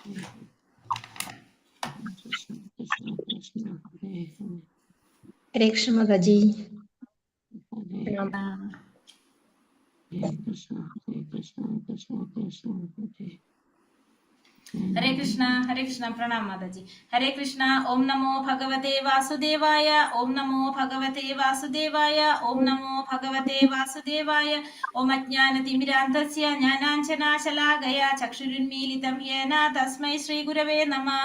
हरे कृष्ण माता जी। हरे कृष्ण प्रणाम माता जी। हरे कृष्ण। ओम नमो भगवते वासुदेवाय। ओम नमो भगवते वासुदेवाय। ओम नमो भगवते वासुदेवाय। ओम अज्ञानतिमिरान्धस्य ज्ञानाञ्जनाशलाकया चक्षुरुन्मीलितं येन तस्मै श्रीगुरवे नमः।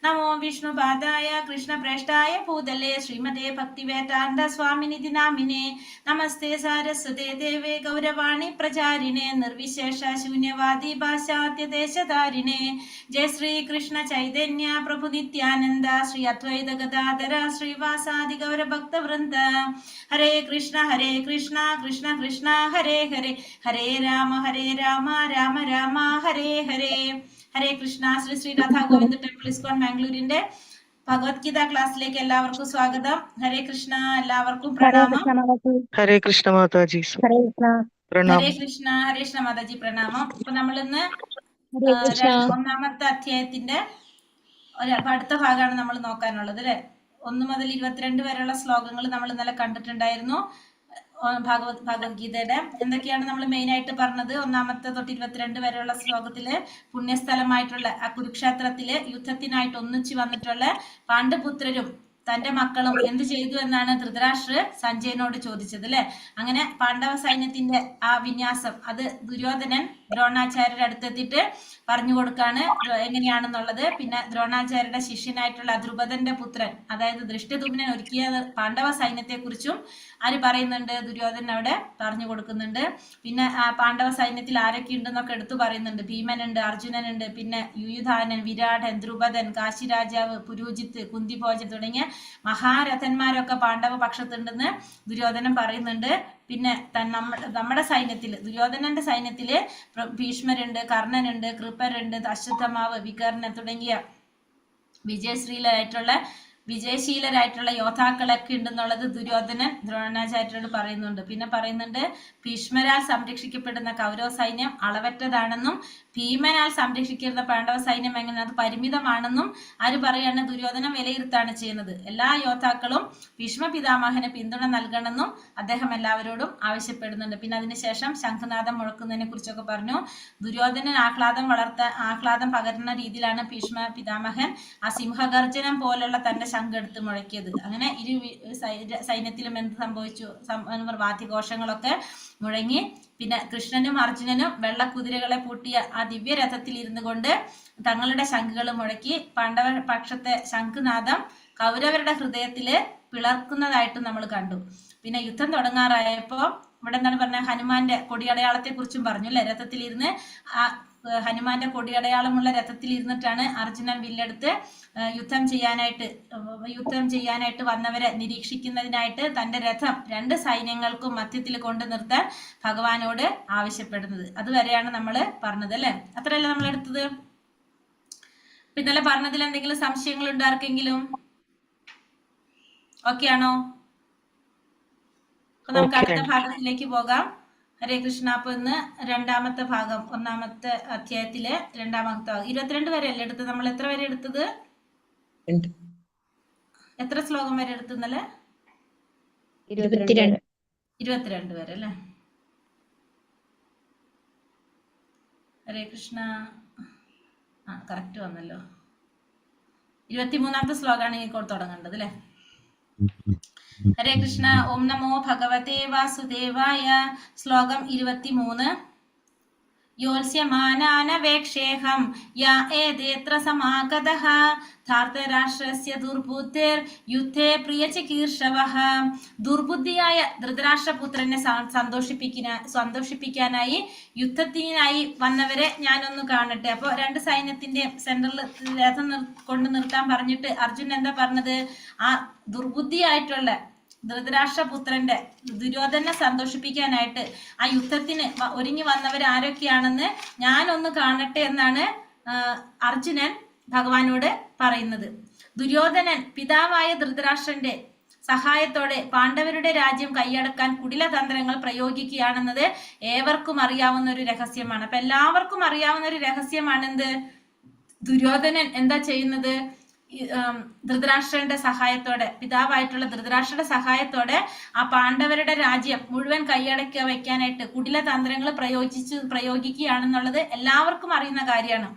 नमो विष्णुपादाय कृष्णप्रेष्ठाय भूतले श्रीमते भक्तिवेदान्त स्वामिनिधि नामिने। नमस्ते सारस्वते देवे गौरवाणी प्रचारिणे निर्विशेष शून्यवादी पाश्चात्यदेशधारिणे। जय श्री कृष्ण चैतन्य प्रभु नित्यानंद श्री अद्वैत गदाधर श्रीवासादि गौर भक्त वृंद। हरे कृष्ण कृष्ण कृष्ण हरे हरे, हरे राम राम राम हरे हरे। ഹരേ കൃഷ്ണ. ശ്രീ ശ്രീ രാധാ ഗോവിന്ദ ടെമ്പിൾ ഇസ്കോൺ മാംഗ്ലൂരിന്റെ ഭഗവത്ഗീത ക്ലാസ്സിലേക്ക് എല്ലാവർക്കും സ്വാഗതം. ഹരേ കൃഷ്ണ. എല്ലാവർക്കും പ്രണാമം. ഹരേ കൃഷ്ണ മാതാജി. ഹരേ കൃഷ്ണ. ഹരേ കൃഷ്ണ മാതാജി പ്രണാമം. ഇപ്പൊ നമ്മളിന്ന് ഒന്നാമത്തെ അധ്യായത്തിന്റെ അടുത്ത ഭാഗമാണ് നമ്മൾ നോക്കാനുള്ളത് അല്ലെ. 1 മുതൽ 22 വരെയുള്ള ശ്ലോകങ്ങൾ നമ്മൾ ഇന്നലെ കണ്ടിട്ടുണ്ടായിരുന്നു. ഭഗവത്ഗീതയുടെ എന്തൊക്കെയാണ് നമ്മൾ മെയിൻ ആയിട്ട് പറഞ്ഞത്? 1 തൊട്ട് 22 വരെയുള്ള ശ്ലോകത്തില് പുണ്യസ്ഥലമായിട്ടുള്ള ആ കുരുക്ഷേത്രത്തില് യുദ്ധത്തിനായിട്ട് ഒന്നിച്ചു വന്നിട്ടുള്ള പാണ്ഡുപുത്രരും തന്റെ മക്കളും എന്ത് ചെയ്തു എന്നാണ് ധൃതരാഷ്ട്ര സഞ്ജയനോട് ചോദിച്ചത് അല്ലെ. അങ്ങനെ പാണ്ഡവ സൈന്യത്തിന്റെ ആ വിന്യാസം അത് ദുര്യോധനൻ ദ്രോണാചാര്യരുടെ അടുത്തെത്തിയിട്ട് പറഞ്ഞു കൊടുക്കാണ് എങ്ങനെയാണെന്നുള്ളത്. പിന്നെ ദ്രോണാചാര്യരുടെ ശിഷ്യനായിട്ടുള്ള ദ്രുപദന്റെ പുത്രൻ അതായത് ദൃഷ്ടദ്യുമ്നൻ ഒരുക്കിയ പാണ്ഡവ സൈന്യത്തെ കുറിച്ചും ആര് പറയുന്നുണ്ട്? ദുര്യോധനൻ അവിടെ പറഞ്ഞു കൊടുക്കുന്നുണ്ട്. പിന്നെ ആ പാണ്ഡവ സൈന്യത്തിൽ ആരൊക്കെ ഉണ്ടെന്നൊക്കെ എടുത്തു പറയുന്നുണ്ട്. ഭീമനുണ്ട്, അർജുനനുണ്ട്, പിന്നെ യുയുധാനൻ, വിരാടൻ, ദ്രുപദൻ, കാശിരാജാവ്, പുരൂജിത്ത്, കുന്തിഭോജൻ തുടങ്ങിയ മഹാരഥന്മാരൊക്കെ പാണ്ഡവ പക്ഷത്തുണ്ടെന്ന് ദുര്യോധനൻ പറയുന്നുണ്ട്. പിന്നെ നമ്മുടെ സൈന്യത്തില് ദുര്യോധനന്റെ സൈന്യത്തില് ഭീഷ്മരുണ്ട്, കർണനുണ്ട്, കൃപരുണ്ട്, അശ്വത്ഥമാവ്, വികർണൻ തുടങ്ങിയ വിജയശീലരായിട്ടുള്ള യോദ്ധാക്കളൊക്കെ ഉണ്ടെന്നുള്ളത് ദുര്യോധനൻ ദ്രോണാചാര്യരോട് പറയുന്നുണ്ട്. പിന്നെ പറയുന്നുണ്ട് ഭീഷ്മരാൽ സംരക്ഷിക്കപ്പെടുന്ന കൗരവ സൈന്യം അളവറ്റതാണെന്നും ഭീമനാൽ സംരക്ഷിക്കുന്ന പാണ്ഡവ സൈന്യം എങ്ങനെ അത് പരിമിതമാണെന്നും ആര് പറയാണ്? ദുര്യോധനൻ വിലയിരുത്താണ് ചെയ്യുന്നത്. എല്ലാ യോദ്ധാക്കളും ഭീഷ്മ പിതാമഹന് പിന്തുണ നൽകണമെന്നും അദ്ദേഹം എല്ലാവരോടും ആവശ്യപ്പെടുന്നുണ്ട്. പിന്നെ അതിനുശേഷം ശംഖനാദം മുഴക്കുന്നതിനെ കുറിച്ചൊക്കെ പറഞ്ഞു. ദുര്യോധനൻ ആഹ്ലാദം പകരുന്ന രീതിയിലാണ് ഭീഷ്മ പിതാമഹൻ ആ സിംഹഗർജനം പോലുള്ള തന്റെ ശംഖ് എടുത്ത് മുഴക്കിയത്. അങ്ങനെ ഇരു സൈന്യത്തിലും എന്ത് സംഭവിച്ചു? വാദ്യഘോഷങ്ങളൊക്കെ മുഴങ്ങി. പിന്നെ കൃഷ്ണനും അർജുനനും വെള്ളക്കുതിരകളെ പൂട്ടിയ ആ ദിവ്യരഥത്തിൽ ഇരുന്നു കൊണ്ട് തങ്ങളുടെ ശംഖുകൾ മുഴക്കി. പാണ്ഡവ പക്ഷത്തെ ശംഖുനാദം കൗരവരുടെ ഹൃദയത്തില് പിളർക്കുന്നതായിട്ട് നമ്മൾ കണ്ടു. പിന്നെ യുദ്ധം തുടങ്ങാറായപ്പോ ഇവിടെ എന്താണ് പറഞ്ഞ? ഹനുമാന്റെ കൊടിയടയാളത്തെ കുറിച്ചും പറഞ്ഞു അല്ലെ. രഥത്തിലിരുന്ന് ആ ഹനുമാന്റെ കൊടിയടയാളമുള്ള രഥത്തിൽ ഇരുന്നിട്ടാണ് അർജുനൻ വില്ലെടുത്ത് യുദ്ധം ചെയ്യാനായിട്ട് വന്നവരെ നിരീക്ഷിക്കുന്നതിനായിട്ട് തന്റെ രഥം 2 സൈന്യങ്ങൾക്കും മധ്യത്തിൽ കൊണ്ടു നിർത്താൻ ഭഗവാനോട് ആവശ്യപ്പെടുന്നത്. അതുവരെയാണ് നമ്മൾ പറഞ്ഞത് അല്ലെ. അത്രയല്ലേ നമ്മൾ എടുത്തത്. ഇന്നലെ പറഞ്ഞതിൽ എന്തെങ്കിലും സംശയങ്ങൾ ഉണ്ടോ ആർക്കെങ്കിലും? ഓക്കെ ആണോ? അപ്പൊ നമുക്ക് അടുത്ത ഭാഗത്തിലേക്ക് പോകാം. ഹരേ കൃഷ്ണ. അപ്പൊ ഇന്ന് 2ാമത്തെ ഭാഗം 1ാമത്തെ അധ്യായത്തിലെ 2ാമത്തെ ഭാഗം 22 വരെ അല്ലേ എടുത്തത്? നമ്മൾ എത്ര വരെ എടുത്തത്? എത്ര ശ്ലോകം വരെ എടുത്തുന്നല്ലേ? 22 വരെ അല്ലേ. ഹരേ കൃഷ്ണ. കറക്റ്റ് വന്നല്ലോ. 23ാമത്തെ ശ്ലോകമാണ് ഇനി തുടങ്ങേണ്ടത് അല്ലെ. ഹരേ കൃഷ്ണ. ഓം നമോ ഭഗവതേ വാസുദേവായ. ശ്ലോകം 23. യോത്സ്യമാനാനവേക്ഷേഹം യാ ഏതേത്ര സമാഗതഃ ധാർതരാഷ്ട്രസ്യ ദുർബുദ്ധിർ യുദ്ധേ പ്രിയചികീർഷവഃ. ദുർബുദ്ധിയായ ധൃതരാഷ്ട്രപുത്രനെ സന്തോഷിപ്പിക്കാനായി യുദ്ധത്തിനായി വന്നവരെ ഞാനൊന്ന് കാണട്ടെ. അപ്പൊ 2 സൈന്യത്തിന്റെ സെന്ററിൽ രഥം കൊണ്ട് നിർത്താൻ പറഞ്ഞിട്ട് അർജുൻ എന്താ പറഞ്ഞത്? ആ ദുർബുദ്ധിയായിട്ടുള്ള ധൃതരാഷ്ട്രപുത്രന്റെ ദുര്യോധനെ സന്തോഷിപ്പിക്കാനായിട്ട് ആ യുദ്ധത്തിന് ഒരുങ്ങി വന്നവർ ആരൊക്കെയാണെന്ന് ഞാനൊന്ന് കാണട്ടെ എന്നാണ് അർജുനൻ ഭഗവാനോട് പറയുന്നത്. ദുര്യോധനൻ പിതാവായ ധൃതരാഷ്ട്രന്റെ സഹായത്തോടെ പാണ്ഡവരുടെ രാജ്യം കൈയടക്കാൻ കുടിലതന്ത്രങ്ങൾ പ്രയോഗിക്കുകയാണെന്നത് ഏവർക്കും അറിയാവുന്ന ഒരു രഹസ്യമാണ്. അപ്പൊ എല്ലാവർക്കും അറിയാവുന്ന ഒരു രഹസ്യമാണെന്ത്? ദുര്യോധനൻ എന്താ ചെയ്യുന്നത്? ധൃതരാഷ്ട്രന്റെ സഹായത്തോടെ, പിതാവായിട്ടുള്ള ധൃതരാഷ്ട്രയുടെ സഹായത്തോടെ ആ പാണ്ഡവരുടെ രാജ്യം മുഴുവൻ കൈയടക്കി വയ്ക്കാനായിട്ട് കുടില തന്ത്രങ്ങൾ പ്രയോഗിക്കുകയാണെന്നുള്ളത് എല്ലാവർക്കും അറിയുന്ന കാര്യമാണ്.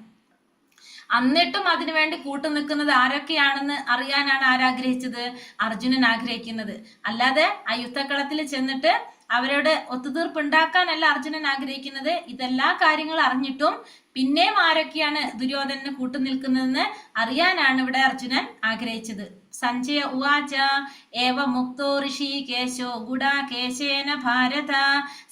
എന്നിട്ടും അതിനുവേണ്ടി കൂട്ടുനിൽക്കുന്നത് ആരൊക്കെയാണെന്ന് അറിയാനാണ് ആരാഗ്രഹിച്ചത്? അർജുനൻ ആഗ്രഹിക്കുന്നത്. അല്ലാതെ ആ യുദ്ധക്കളത്തിൽ ചെന്നിട്ട് അവരോട് ഒത്തുതീർപ്പുണ്ടാക്കാനല്ല അർജുനൻ ആഗ്രഹിക്കുന്നത്. ഇതെല്ലാ കാര്യങ്ങളും അറിഞ്ഞിട്ടും പിന്നെയും ആരൊക്കെയാണ് ദുര്യോധനന് കൂട്ടുനിൽക്കുന്നതെന്ന് അറിയാനാണ് ഇവിടെ അർജുനൻ ആഗ്രഹിച്ചത്. സഞ്ജയ ഉവാച ഏവ മുക്തോ ഋഷികേശോ ഗുഡാകേശേന ഭാരത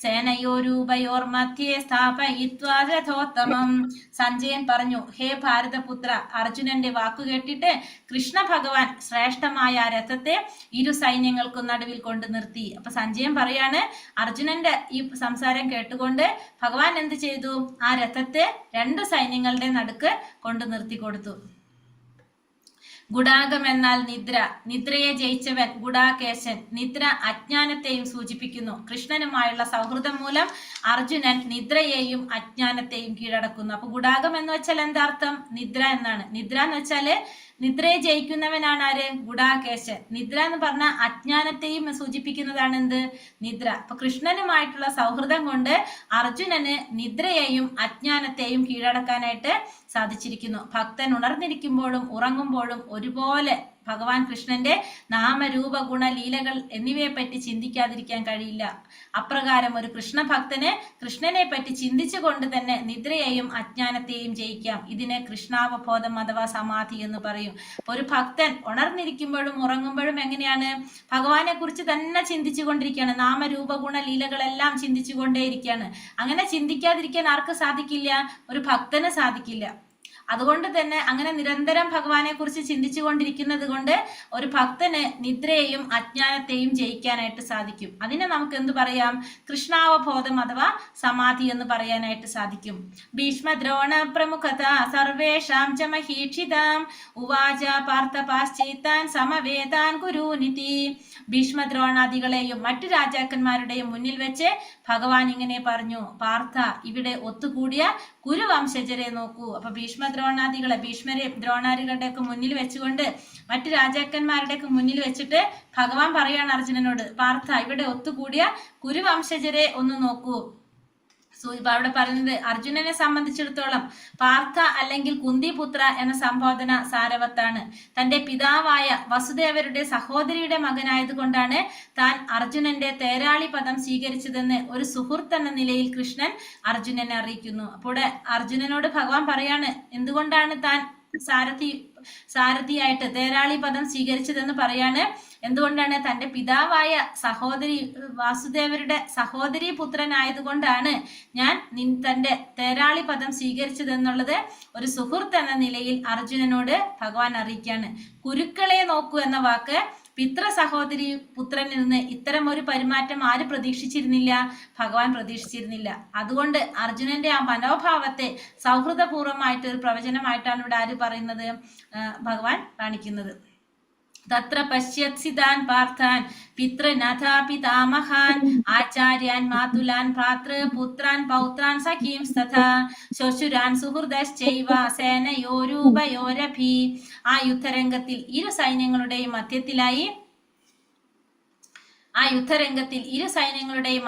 സേനയോരുഭയോർമധ്യേ സ്ഥാപയിത്വാ രഥോത്തമം. സഞ്ജയൻ പറഞ്ഞു, ഹേ ഭാരതപുത്ര, അർജുനന്റെ വാക്കുകേട്ടിട്ട് കൃഷ്ണ ഭഗവാൻ ശ്രേഷ്ഠമായ രഥത്തെ ഇരു സൈന്യങ്ങൾക്കും നടുവിൽ കൊണ്ടു നിർത്തി. അപ്പൊ സഞ്ജയൻ പറയാണ്, അർജുനന്റെ ഈ സംസാരം കേട്ടുകൊണ്ട് ഭഗവാൻ എന്ത് ചെയ്തു? ആ രഥത്തെ രണ്ട് സൈന്യങ്ങളുടെ നടുക്ക് കൊണ്ടു നിർത്തി കൊടുത്തു. ഗുഡാകം എന്നാൽ നിദ്ര, നിദ്രയെ ജയിച്ചവൻ ഗുഡാകേശൻ. നിദ്ര അജ്ഞാനത്തെയും സൂചിപ്പിക്കുന്നു. കൃഷ്ണനുമായുള്ള സൗഹൃദം മൂലം അർജുനൻ നിദ്രയെയും അജ്ഞാനത്തെയും കീഴടക്കുന്നു. അപ്പൊ ഗുഡാകം എന്ന് വെച്ചാൽ എന്താർത്ഥം? നിദ്ര എന്നാണ്. നിദ്ര എന്ന് വെച്ചാല് നിദ്രയെ ജയിക്കുന്നവനാണ് ആര്? ഗുഡാകേശൻ. നിദ്ര എന്ന് പറഞ്ഞ അജ്ഞാനത്തെയും സൂചിപ്പിക്കുന്നതാണ് എന്ത്? നിദ്ര. അപ്പൊ കൃഷ്ണനുമായിട്ടുള്ള സൗഹൃദം കൊണ്ട് അർജുനന് നിദ്രയെയും അജ്ഞാനത്തെയും കീഴടക്കാനായിട്ട് സാധിച്ചിരിക്കുന്നു. ഭക്തൻ ഉണർന്നിരിക്കുമ്പോഴും ഉറങ്ങുമ്പോഴും ഒരുപോലെ ഭഗവാൻ കൃഷ്ണന്റെ നാമരൂപ ഗുണ ലീലകൾ എന്നിവയെ പറ്റി ചിന്തിക്കാതിരിക്കാൻ കഴിയില്ല. അപ്രകാരം ഒരു കൃഷ്ണ ഭക്തന് കൃഷ്ണനെ പറ്റി ചിന്തിച്ചുകൊണ്ട് തന്നെ നിദ്രയെയും അജ്ഞാനത്തെയും ജയിക്കാം. ഇതിനെ കൃഷ്ണാവബോധം അഥവാ സമാധി എന്ന് പറയും. ഒരു ഭക്തൻ ഉണർന്നിരിക്കുമ്പോഴും ഉറങ്ങുമ്പോഴും എങ്ങനെയാണ്? ഭഗവാനെ കുറിച്ച് തന്നെ ചിന്തിച്ചു കൊണ്ടിരിക്കുകയാണ്. നാമരൂപ ഗുണ ലീലകളെല്ലാം ചിന്തിച്ചു കൊണ്ടേയിരിക്കുകയാണ്. അങ്ങനെ ചിന്തിക്കാതിരിക്കാൻ ആർക്ക് സാധിക്കില്ല? ഒരു ഭക്തന് സാധിക്കില്ല. അതുകൊണ്ട് തന്നെ അങ്ങനെ നിരന്തരം ഭഗവാനെ കുറിച്ച് ചിന്തിച്ചു കൊണ്ടിരിക്കുന്നത് കൊണ്ട് ഒരു ഭക്തന് നിദ്രയെയും അജ്ഞാനത്തെയും ജയിക്കാനായിട്ട് സാധിക്കും. അതിനെ നമുക്ക് എന്ത് പറയാം? കൃഷ്ണാവബോധം അഥവാ സമാധി എന്ന് പറയാനായിട്ട് സാധിക്കും. ഭീഷ്മദ്രോണ പ്രമുഖത സർവേഷാം ച മഹീക്ഷിതാം ഉവാച പാർത്ഥ പാശ്ചൈതാൻ സമവേദാൻ കുരുനിതി. ഭീഷ്മദ്രോണാദികളെയും മറ്റു രാജാക്കന്മാരുടെയും മുന്നിൽ വെച്ച് ഭഗവാൻ ഇങ്ങനെ പറഞ്ഞു, പാർത്ഥ, ഇവിടെ ഒത്തുകൂടിയ കുരുവംശജരെ നോക്കൂ. അപ്പൊ ഭീഷ്മദ്രോണാദികളെ, ഭീഷ്മരെ ദ്രോണാദികളുടെ ഒക്കെ മുന്നിൽ വെച്ചുകൊണ്ട് മറ്റു രാജാക്കന്മാരുടെ ഒക്കെ മുന്നിൽ വെച്ചിട്ട് ഭഗവാൻ പറയാണ് അർജുനനോട്, പാർത്ഥ, ഇവിടെ ഒത്തുകൂടിയ കുരുവംശജരെ ഒന്ന് നോക്കൂ. ഇപ്പൊ അവിടെ പറയുന്നത് അർജുനനെ സംബന്ധിച്ചിടത്തോളം പാർത്ഥ അല്ലെങ്കിൽ കുന്തിപുത്ര എന്ന സംബോധന സാരവത്താണ്. തന്റെ പിതാവായ വസുദേവരുടെ സഹോദരിയുടെ മകനായതുകൊണ്ടാണ് താൻ അർജുനന്റെ തേരാളി പദം സ്വീകരിച്ചതെന്ന് ഒരു സുഹൃത്ത് എന്ന നിലയിൽ കൃഷ്ണൻ അർജുനനെ അറിയിക്കുന്നു. അപ്പോൾ അർജുനനോട് ഭഗവാൻ പറയാണ് എന്തുകൊണ്ടാണ് താൻ സാരഥിയായിട്ട് തേരാളി പദം സ്വീകരിച്ചതെന്ന് പറയാണ്. എന്തുകൊണ്ടാണ്? തന്റെ പിതാവായ സഹോദരി വാസുദേവരുടെ സഹോദരി പുത്രനായതുകൊണ്ടാണ് ഞാൻ തന്റെ തേരാളി പദം സ്വീകരിച്ചതെന്നുള്ളത് ഒരു സുഹൃത്ത് എന്ന നിലയിൽ അർജുനനോട് ഭഗവാൻ അറിയിക്കാണ്. കുരുക്കളെ നോക്കൂ എന്ന വാക്ക് പിതൃ സഹോദരി പുത്രനിൽ നിന്ന് ഇത്തരം ഒരു പെരുമാറ്റം ആര് പ്രതീക്ഷിച്ചിരുന്നില്ല? ഭഗവാൻ പ്രതീക്ഷിച്ചിരുന്നില്ല. അതുകൊണ്ട് അർജുനന്റെ ആ മനോഭാവത്തെ സൗഹൃദപൂർവമായിട്ട് ഒരു പ്രവചനമായിട്ടാണ് ഇവിടെ ആര് പറയുന്നത്? ഭഗവാൻ കാണിക്കുന്നത്. തത്ര പശ്യത്സിതാൻ പാർത്ഥാൻ പിതൃനാഥാ പിതാമഹാൻ ആചാര്യാൻ മാതുലാൻ ഭ്രാതൃപുത്രാൻ പൗത്രാൻ സഖീംസ്തഥാ ശ്വശുരാൻ സുഹൃദശ്ചൈവ സേനയോരുഭയോരഭി. ആ യുദ്ധരംഗത്തിൽ ഇരു സൈന്യങ്ങളുടെയും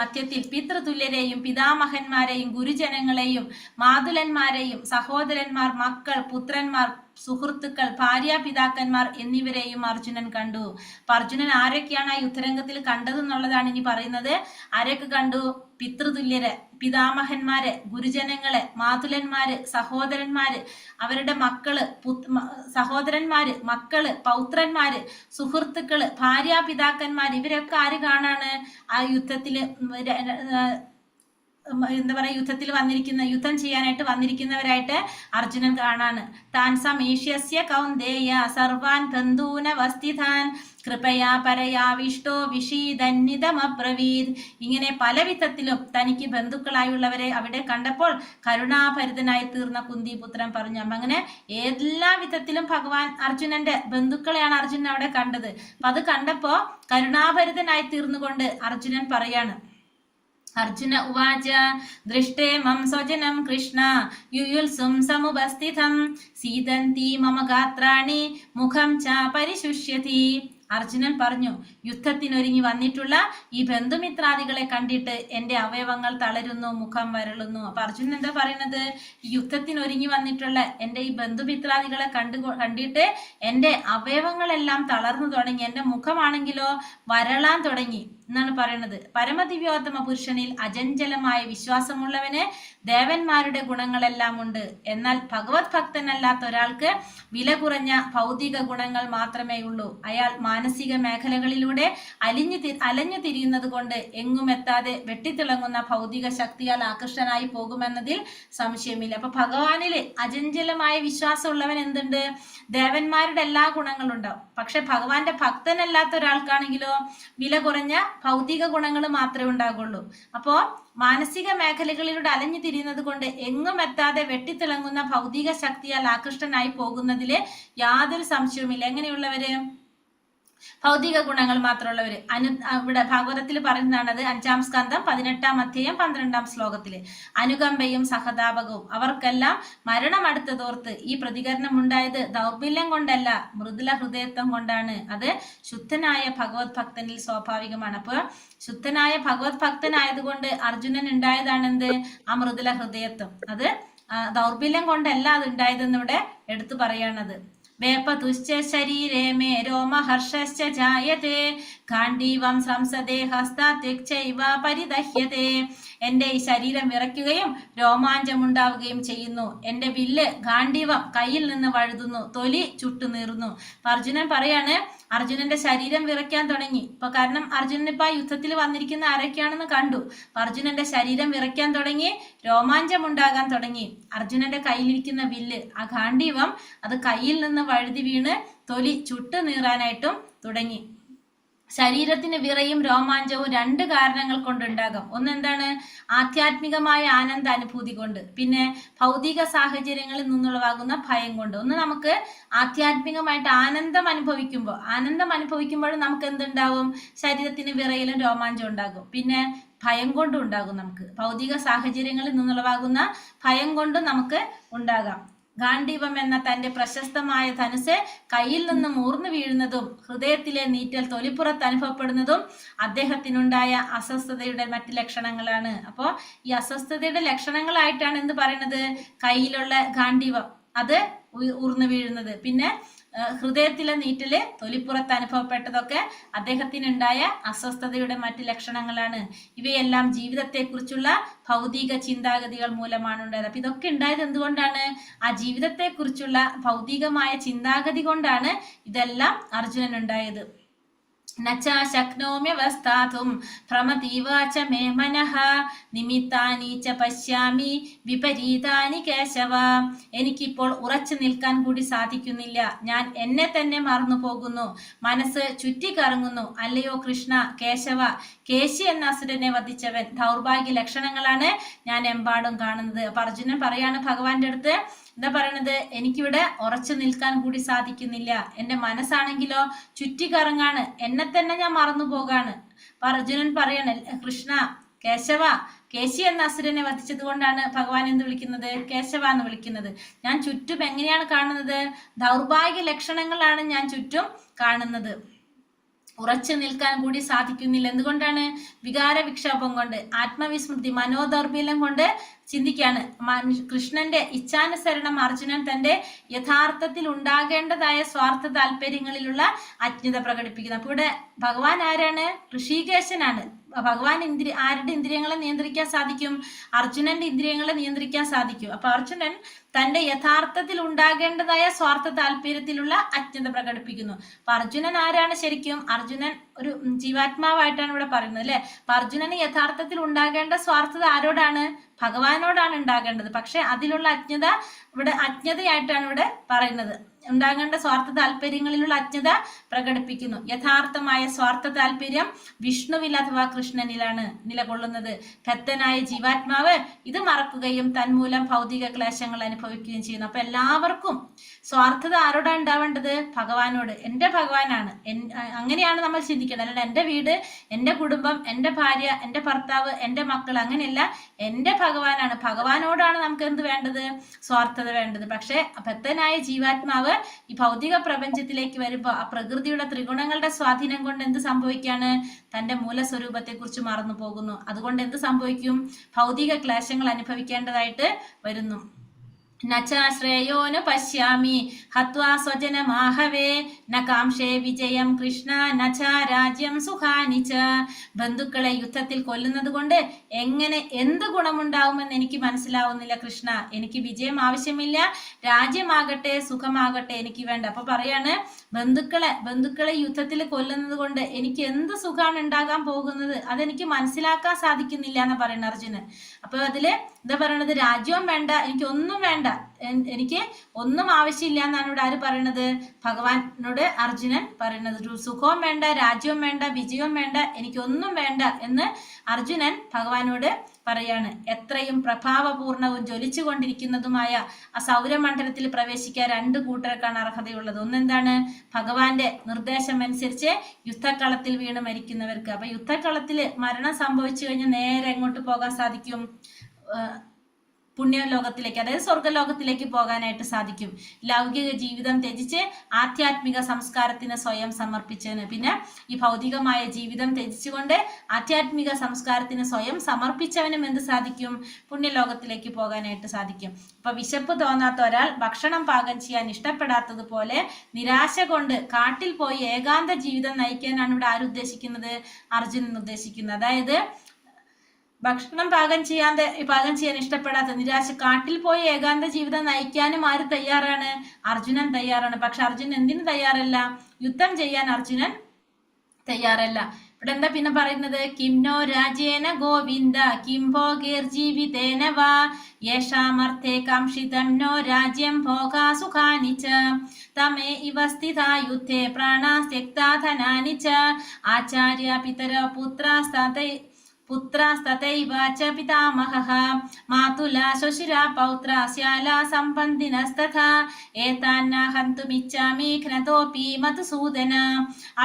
മധ്യത്തിൽ പിതൃതുല്യരെയും പിതാമഹന്മാരെയും ഗുരുജനങ്ങളെയും മാതുലന്മാരെയും സഹോദരന്മാർ, മക്കൾ, പുത്രന്മാർ, സുഹൃത്തുക്കൾ, ഭാര്യാപിതാക്കന്മാർ എന്നിവരെയും അർജുനൻ കണ്ടു. അപ്പൊ അർജുനൻ ആരൊക്കെയാണ് ആ യുദ്ധരംഗത്തിൽ കണ്ടതെന്നുള്ളതാണ് ഇനി പറയുന്നത്. ആരൊക്കെ കണ്ടു? പിതൃതുല്യരെ, പിതാമഹന്മാരെ, ഗുരുജനങ്ങളെ, മാതുലന്മാര്, സഹോദരന്മാര്, അവരുടെ മക്കള്, സഹോദരന്മാര്, മക്കള്, പൗത്രന്മാര്, സുഹൃത്തുക്കള്, ഭാര്യാപിതാക്കന്മാര്, ഇവരൊക്കെ ആര് കാണാണ്? ആ യുദ്ധത്തില് യുദ്ധത്തിൽ വന്നിരിക്കുന്ന, യുദ്ധം ചെയ്യാനായിട്ട് വന്നിരിക്കുന്നവരായിട്ട് അർജുനൻ കാണാണ്. താൻ സമീക്ഷ്യസ്യ കൗന്ദേയ സർവാൻ ബന്ധൂനവസ്ഥിതാൻ കൃപയാ പരയാവിഷ്ടോ വിഷീദന്നിതമബ്രവീത്. ഇങ്ങനെ പല വിധത്തിലും തനിക്ക് ബന്ധുക്കളായുള്ളവരെ അവിടെ കണ്ടപ്പോൾ കരുണാഭരിതനായി തീർന്ന കുന്തിപുത്രൻ പറഞ്ഞു. അങ്ങനെ എല്ലാ വിധത്തിലും ഭഗവാൻ അർജുനന്റെ ബന്ധുക്കളെയാണ് അർജുനൻ അവിടെ കണ്ടത്. അപ്പൊ അത് കണ്ടപ്പോ കരുണാഭരിതനായി തീർന്നുകൊണ്ട് അർജുനൻ പറയാണ്, അർജുന ഉവാച ദൃഷ്ടേമം സ്വജനം കൃഷ്ണ യുയുത്സും സമുപസ്ഥിതം സീതന്തി മമ ഗാത്രാണി മുഖം ച പരിശുഷ്യതി. അർജുനൻ പറഞ്ഞു, യുദ്ധത്തിനൊരുങ്ങി വന്നിട്ടുള്ള ഈ ബന്ധുമിത്രാദികളെ കണ്ടിട്ട് എൻ്റെ അവയവങ്ങൾ തളരുന്നു, മുഖം വരളുന്നു. അപ്പൊ അർജുനൻ എന്താ പറയുന്നത്? ഈ യുദ്ധത്തിനൊരുങ്ങി വന്നിട്ടുള്ള എൻ്റെ ഈ ബന്ധുമിത്രാദികളെ കണ്ടിട്ട് എൻ്റെ അവയവങ്ങളെല്ലാം തളർന്നു തുടങ്ങി, എൻ്റെ മുഖമാണെങ്കിലോ വരളാൻ തുടങ്ങി എന്നാണ് പറയുന്നത്. പരമദിവ്യോത്തമ പുരുഷനിൽ അചഞ്ചലമായ വിശ്വാസമുള്ളവന് ദേവന്മാരുടെ ഗുണങ്ങളെല്ലാം ഉണ്ട്. എന്നാൽ ഭഗവത് ഭക്തനല്ലാത്ത ഒരാൾക്ക് വില കുറഞ്ഞ ഭൗതിക ഗുണങ്ങൾ മാത്രമേ ഉള്ളൂ. അയാൾ മാനസിക മേഖലകളിലൂടെ അലഞ്ഞു തിരിയുന്നത് കൊണ്ട് എങ്ങുമെത്താതെ വെട്ടിത്തിളങ്ങുന്ന ഭൗതിക ശക്തിയാൽ ആകൃഷ്ടനായി പോകുമെന്നതിൽ സംശയമില്ല. അപ്പൊ ഭഗവാനില് അചഞ്ചലമായ വിശ്വാസമുള്ളവൻ എന്തുണ്ട്? ദേവന്മാരുടെ എല്ലാ ഗുണങ്ങളും ഉണ്ടാവും. പക്ഷെ ഭഗവാന്റെ ഭക്തനല്ലാത്ത ഒരാൾക്കാണെങ്കിലോ വില കുറഞ്ഞ ഭൗതിക ഗുണങ്ങൾ മാത്രമേ ഉണ്ടാകുള്ളൂ. അപ്പോ മാനസിക മേഖലകളിലൂടെ അലഞ്ഞു തിരിയുന്നത് കൊണ്ട് എങ്ങും എത്താതെ വെട്ടിത്തിളങ്ങുന്ന ഭൗതിക ശക്തിയാൽ ആകൃഷ്ടനായി പോകുന്നതില് യാതൊരു സംശയവുമില്ല. എങ്ങനെയുള്ളവര്? ഭൗതിക ഗുണങ്ങൾ മാത്രമുള്ളവര്. ഇവിടെ ഭാഗവതത്തിൽ പറയുന്നതാണത്. 5-ാം സ്കന്ധം 18-ാം അധ്യായം 12-ാം ശ്ലോകത്തില് അനുകമ്പയും സഹതാപകവും അവർക്കെല്ലാം മരണം അടുത്തതോർത്ത് ഈ പ്രതികരണം ഉണ്ടായത് ദൗർബല്യം കൊണ്ടല്ല, മൃദുല ഹൃദയത്വം കൊണ്ടാണ്. അത് ശുദ്ധനായ ഭഗവത് ഭക്തനിൽ സ്വാഭാവികമാണ്. അപ്പൊ ശുദ്ധനായ ഭഗവത് ഭക്തനായതുകൊണ്ട് അർജുനൻ ഉണ്ടായതാണെന്ത്? ആ മൃദുല ഹൃദയത്വം. അത് ദൗർബല്യം കൊണ്ടല്ല അത് ഉണ്ടായതെന്ന് ഇവിടെ എടുത്തു പറയാണത്. വേപതുശ്ച ശരീരേ മേ രോമഹർഷശ്ച ജായതേ ഗാണ്ഡീവം സംസദേ ഹസ്താത്യുക്ചൈവ പരിദഹ്യതേ. എൻ്റെ ഈ ശരീരം വിറയ്ക്കുകയും രോമാഞ്ചമുണ്ടാവുകയും ചെയ്യുന്നു. എൻ്റെ വില്ല് ഗാണ്ഡീവം കയ്യിൽ നിന്ന് വഴുതുന്നു, തൊലി ചുട്ടുനീറുന്നു. അപ്പൊ അർജുനൻ പറയാണ്, അർജുനന്റെ ശരീരം വിറയ്ക്കാൻ തുടങ്ങി. ഇപ്പൊ കാരണം അർജുനൻ ഇപ്പൊ യുദ്ധത്തിൽ വന്നിരിക്കുന്ന ആരൊക്കെയാണെന്ന് കണ്ടു. അർജുനന്റെ ശരീരം വിറയ്ക്കാൻ തുടങ്ങി, രോമാഞ്ചം ഉണ്ടാകാൻ തുടങ്ങി. അർജുനന്റെ കയ്യിലിരിക്കുന്ന വില്ല്, ആ ഗാണ്ഡീവം, അത് കയ്യിൽ നിന്ന് വഴുതി വീണ് തൊലി ചുട്ടു നീറാനായിട്ടും തുടങ്ങി. ശരീരത്തിന് വിറയും രോമാഞ്ചവും 2 കാരണങ്ങൾ കൊണ്ടുണ്ടാകാം. ഒന്നെന്താണ്? ആധ്യാത്മികമായ ആനന്ദ അനുഭൂതി കൊണ്ട്, പിന്നെ ഭൗതിക സാഹചര്യങ്ങളിൽ നിന്നുളവാകുന്ന ഭയം കൊണ്ട്. ഒന്ന് നമുക്ക് ആധ്യാത്മികമായിട്ട് ആനന്ദം അനുഭവിക്കുമ്പോഴും നമുക്ക് എന്തുണ്ടാവും? ശരീരത്തിന് വിറയലും രോമാഞ്ചം ഉണ്ടാകും. പിന്നെ ഭയം കൊണ്ടും ഉണ്ടാകും. നമുക്ക് ഭൗതിക സാഹചര്യങ്ങളിൽ നിന്നുളവാകുന്ന ഭയം കൊണ്ടും നമുക്ക് ഉണ്ടാകാം. ഗാണ്ഡീവം എന്ന തന്റെ പ്രശസ്തമായ ധനുസ് കയ്യിൽ നിന്നും ഊർന്നു വീഴുന്നതും ഹൃദയത്തിലെ നീറ്റൽ തൊലിപ്പുറത്ത് അനുഭവപ്പെടുന്നതും അദ്ദേഹത്തിനുണ്ടായ അസ്വസ്ഥതയുടെ മറ്റ് ലക്ഷണങ്ങളാണ്. അപ്പോൾ ഈ അസ്വസ്ഥതയുടെ ലക്ഷണങ്ങളായിട്ടാണ് എന്ത് പറയുന്നത്? കയ്യിലുള്ള ഗാണ്ഡീവം അത് ഊർന്നു വീഴുന്നത്, പിന്നെ ഹൃദയത്തിലെ നീറ്റല് തൊലിപ്പുറത്ത് അനുഭവപ്പെട്ടതൊക്കെ അദ്ദേഹത്തിനുണ്ടായ അസ്വസ്ഥതയുടെ മറ്റ് ലക്ഷണങ്ങളാണ്. ഇവയെല്ലാം ജീവിതത്തെക്കുറിച്ചുള്ള ഭൗതിക ചിന്താഗതികൾ മൂലമാണ് ഉണ്ടായത്. അപ്പൊ ഇതൊക്കെ ഉണ്ടായത് എന്തുകൊണ്ടാണ്? ആ ജീവിതത്തെക്കുറിച്ചുള്ള ഭൗതികമായ ചിന്താഗതി കൊണ്ടാണ് ഇതെല്ലാം അർജുനൻ ഉണ്ടായത്. നച ശക്നോമ്യവസ്ഥാതും ഭ്രമതീവാച മേ മനഃ നിമിത്താനി ച പശ്യാമി വിപരീതാനി കേശവ. എനിക്കിപ്പോൾ ഉറച്ചു നിൽക്കാൻ കൂടി സാധിക്കുന്നില്ല. ഞാൻ എന്നെ തന്നെ മറന്നു പോകുന്നു, മനസ്സ് ചുറ്റിക്കറങ്ങുന്നു. അല്ലയോ കൃഷ്ണ, കേശവ, കേശി എന്ന അസുരനെ വധിച്ചവൻ. ദൗർഭാഗ്യ ലക്ഷണങ്ങളാണ് ഞാൻ എമ്പാടും കാണുന്നത്. അപ്പൊ അർജുനൻ പറയാണ് ഭഗവാന്റെ അടുത്ത്, എന്താ പറയണത്? എനിക്കിവിടെ ഉറച്ചു നിൽക്കാൻ കൂടി സാധിക്കുന്നില്ല. എൻ്റെ മനസ്സാണെങ്കിലോ ചുറ്റിക്കറങ്ങാണ്, എന്നെ തന്നെ ഞാൻ മറന്നു പോകാണ്. അപ്പൊ അർജുനൻ പറയണ, കൃഷ്ണ, കേശവ, കേശി എന്ന അസുരനെ വധിച്ചത് കൊണ്ടാണ് ഭഗവാൻ എന്ത് വിളിക്കുന്നത്? കേശവ എന്ന് വിളിക്കുന്നത്. ഞാൻ ചുറ്റും എങ്ങനെയാണ് കാണുന്നത്? ദൗർഭാഗ്യ ലക്ഷണങ്ങളാണ് ഞാൻ ചുറ്റും കാണുന്നത്. ഉറച്ചു നിൽക്കാൻ കൂടി സാധിക്കുന്നില്ല. എന്തുകൊണ്ടാണ്? വികാര വിക്ഷോഭം കൊണ്ട്, ആത്മവിസ്മൃതി, മനോദൗർബല്യം കൊണ്ട് ചിന്തിക്കാണ്. കൃഷ്ണന്റെ ഇച്ഛാനുസരണം അർജുനൻ തന്റെ യഥാർത്ഥത്തിൽ ഉണ്ടാകേണ്ടതായ സ്വാർത്ഥ താല്പര്യങ്ങളിലുള്ള അജ്ഞത പ്രകടിപ്പിക്കുന്നത്. അപ്പൊ ഇവിടെ ഭഗവാൻ ആരാണ്? ഋഷികേശനാണ്. ഭഗവാൻ ആരുടെ ഇന്ദ്രിയങ്ങളെ നിയന്ത്രിക്കാൻ സാധിക്കും? അർജുനന്റെ ഇന്ദ്രിയങ്ങളെ നിയന്ത്രിക്കാൻ സാധിക്കും. അപ്പൊ അർജുനൻ തന്റെ യഥാർത്ഥത്തിൽ ഉണ്ടാകേണ്ടതായ സ്വാർത്ഥ താല്പര്യത്തിലുള്ള അജ്ഞത പ്രകടിപ്പിക്കുന്നു. അപ്പൊ അർജുനൻ ആരാണ് ശരിക്കും? അർജുനൻ ഒരു ജീവാത്മാവായിട്ടാണ് ഇവിടെ പറയുന്നത്, അല്ലെ? അപ്പൊ അർജുനന് യഥാർത്ഥത്തിൽ ഉണ്ടാകേണ്ട സ്വാർത്ഥത ആരോടാണ്? ഭഗവാനോടാണ് ഉണ്ടാകേണ്ടത്. പക്ഷെ അതിലുള്ള അജ്ഞത ഇവിടെ അജ്ഞതയായിട്ടാണ് ഇവിടെ പറയുന്നത്. ഉണ്ടാകേണ്ട സ്വാർത്ഥ താല്പര്യങ്ങളിലുള്ള അജ്ഞത പ്രകടിപ്പിക്കുന്നു. യഥാർത്ഥമായ സ്വാർത്ഥ താല്പര്യം വിഷ്ണുവിൽ അഥവാ കൃഷ്ണനിലാണ് നിലകൊള്ളുന്നത്. ഭക്തനായ ജീവാത്മാവ് ഇത് മറക്കുകയും തന്മൂലം ഭൗതിക ക്ലേശങ്ങൾ അനുഭവിക്കുകയും ചെയ്യുന്നു. അപ്പൊ എല്ലാവർക്കും സ്വാർത്ഥത ആരോടാണ് ഉണ്ടാവേണ്ടത്? ഭഗവാനോട്. എൻ്റെ ഭഗവാനാണ്, അങ്ങനെയാണ് നമ്മൾ ചിന്തിക്കുന്നത്. ചിന്തിക്കണം. അല്ലാണ്ട് എൻ്റെ വീട്, എൻ്റെ കുടുംബം, എൻ്റെ ഭാര്യ, എൻ്റെ ഭർത്താവ്, എൻ്റെ മക്കൾ, അങ്ങനെയല്ല. എൻ്റെ ഭഗവാനാണ്, ഭഗവാനോടാണ് നമുക്ക് എന്ത് വേണ്ടത്? സ്വാർത്ഥത വേണ്ടത്. പക്ഷെ ഭക്തനായ ജീവാത്മാവ് ഈ ഭൗതിക പ്രപഞ്ചത്തിലേക്ക് വരുമ്പോൾ ആ പ്രകൃതിയുടെ ത്രിഗുണങ്ങളുടെ സ്വാധീനം കൊണ്ട് എന്ത് സംഭവിക്കാണ്? തൻ്റെ മൂലസ്വരൂപത്തെ കുറിച്ച് മറന്നു പോകുന്നു. അതുകൊണ്ട് എന്ത് സംഭവിക്കും? ഭൗതിക ക്ലേശങ്ങൾ അനുഭവിക്കേണ്ടതായിട്ട് വരുന്നു. നശ്രേയോനു പശ്യാമി ഹത്വാ സ്വജനമാഹവേ ന കാംക്ഷേ വിജയം കൃഷ്ണ നച രാജ്യം സുഖാനി ച. ബന്ധുക്കളെ യുദ്ധത്തിൽ കൊല്ലുന്നത് കൊണ്ട് എങ്ങനെ എന്ത് ഗുണമുണ്ടാവുമെന്ന് എനിക്ക് മനസ്സിലാവുന്നില്ല കൃഷ്ണ. എനിക്ക് വിജയം ആവശ്യമില്ല, രാജ്യമാകട്ടെ സുഖമാകട്ടെ എനിക്ക് വേണ്ട. അപ്പൊ പറയാണ്, ബന്ധുക്കളെ യുദ്ധത്തിൽ കൊല്ലുന്നത് കൊണ്ട് എനിക്ക് എന്ത് സുഖമാണ് ഉണ്ടാകാൻ പോകുന്നത് അതെനിക്ക് മനസ്സിലാക്കാൻ സാധിക്കുന്നില്ല എന്ന് പറയുന്നത് അർജുനൻ. അപ്പൊ അതില് എന്താ പറയണത്? രാജ്യവും വേണ്ട, എനിക്ക് ഒന്നും വേണ്ട, എനിക്ക് ഒന്നും ആവശ്യമില്ല എന്നാണ് ഇവിടെ ആര് പറയണത്? ഭഗവാനോട് അർജുനൻ പറയുന്നത്. സുഖവും വേണ്ട, രാജ്യവും വേണ്ട, വിജയവും വേണ്ട, എനിക്കൊന്നും വേണ്ട എന്ന് അർജുനൻ ഭഗവാനോട് പറയാണ്. എത്രയും പ്രഭാവപൂർണവും ജ്വലിച്ചു കൊണ്ടിരിക്കുന്നതുമായ ആ സൗരമണ്ഡലത്തിൽ പ്രവേശിക്കാൻ രണ്ട് കൂട്ടർക്കാണ് അർഹതയുള്ളത്. ഒന്നെന്താണ്? ഭഗവാന്റെ നിർദ്ദേശം അനുസരിച്ച് യുദ്ധക്കളത്തിൽ വീണ് മരിക്കുന്നവർക്ക്. അപ്പൊ യുദ്ധക്കളത്തിൽ മരണം സംഭവിച്ചു കഴിഞ്ഞാൽ നേരെ എങ്ങോട്ട് പോകാൻ സാധിക്കും? പുണ്യലോകത്തിലേക്ക്, അതായത് സ്വർഗലോകത്തിലേക്ക് പോകാനായിട്ട് സാധിക്കും. ലൗകിക ജീവിതം ത്യജിച്ച് ആധ്യാത്മിക സംസ്കാരത്തിന് സ്വയം സമർപ്പിച്ചതിന്. പിന്നെ ഈ ഭൗതികമായ ജീവിതം ത്യജിച്ചുകൊണ്ട് ആധ്യാത്മിക സംസ്കാരത്തിന് സ്വയം സമർപ്പിച്ചവനും എന്ത് സാധിക്കും? പുണ്യലോകത്തിലേക്ക് പോകാനായിട്ട് സാധിക്കും. അപ്പൊ വിശപ്പ് തോന്നാത്ത ഒരാൾ ഭക്ഷണം പാകം ചെയ്യാൻ ഇഷ്ടപ്പെടാത്തതുപോലെ നിരാശ കൊണ്ട് കാട്ടിൽ പോയി ഏകാന്ത ജീവിതം നയിക്കാനാണ് ഇവിടെ ആരുദ്ദേശിക്കുന്നത്? അർജുനൻ ഉദ്ദേശിക്കുന്നത്. അതായത് ഭക്ഷണം പാകം ചെയ്യാൻ ഇഷ്ടപ്പെടാത്ത നിരാശ കാട്ടിൽ പോയി ഏകാന്ത ജീവിതം നയിക്കാനും ആര് തയ്യാറാണ്? അർജുനൻ തയ്യാറാണ്. പക്ഷെ അർജുനൻ എന്തിനു തയ്യാറല്ല? യുദ്ധം ചെയ്യാൻ അർജുനൻ തയ്യാറല്ല. ഇവിടെ എന്താ പിന്നെ പറയുന്നത്? കിംനോ രാജേന ഗോവിന്ദ കിം ഭോഗേർജീവിതേന വാ യേഷാമർത്ഥേ കാംക്ഷിതം നോ രാജ്യം ഭോഗാ സുഖാനി ച തമേ ഇവ സ്ഥിതാ യുദ്ധേ പ്രാണാസ്ത്യക്താ ധനാനി ച ആചാര്യ പിതര പുത്രാസ്തതൈവ ച പിതാമഹഃ മാതുലാ ശുശിരാ പൗത്രാ ശ്യാലാ സംബന്ധിനസ്തഥാ ഏതാന്ന ഹന്തുമിച്ഛാമി ഘ്നതോപി മധുസൂദന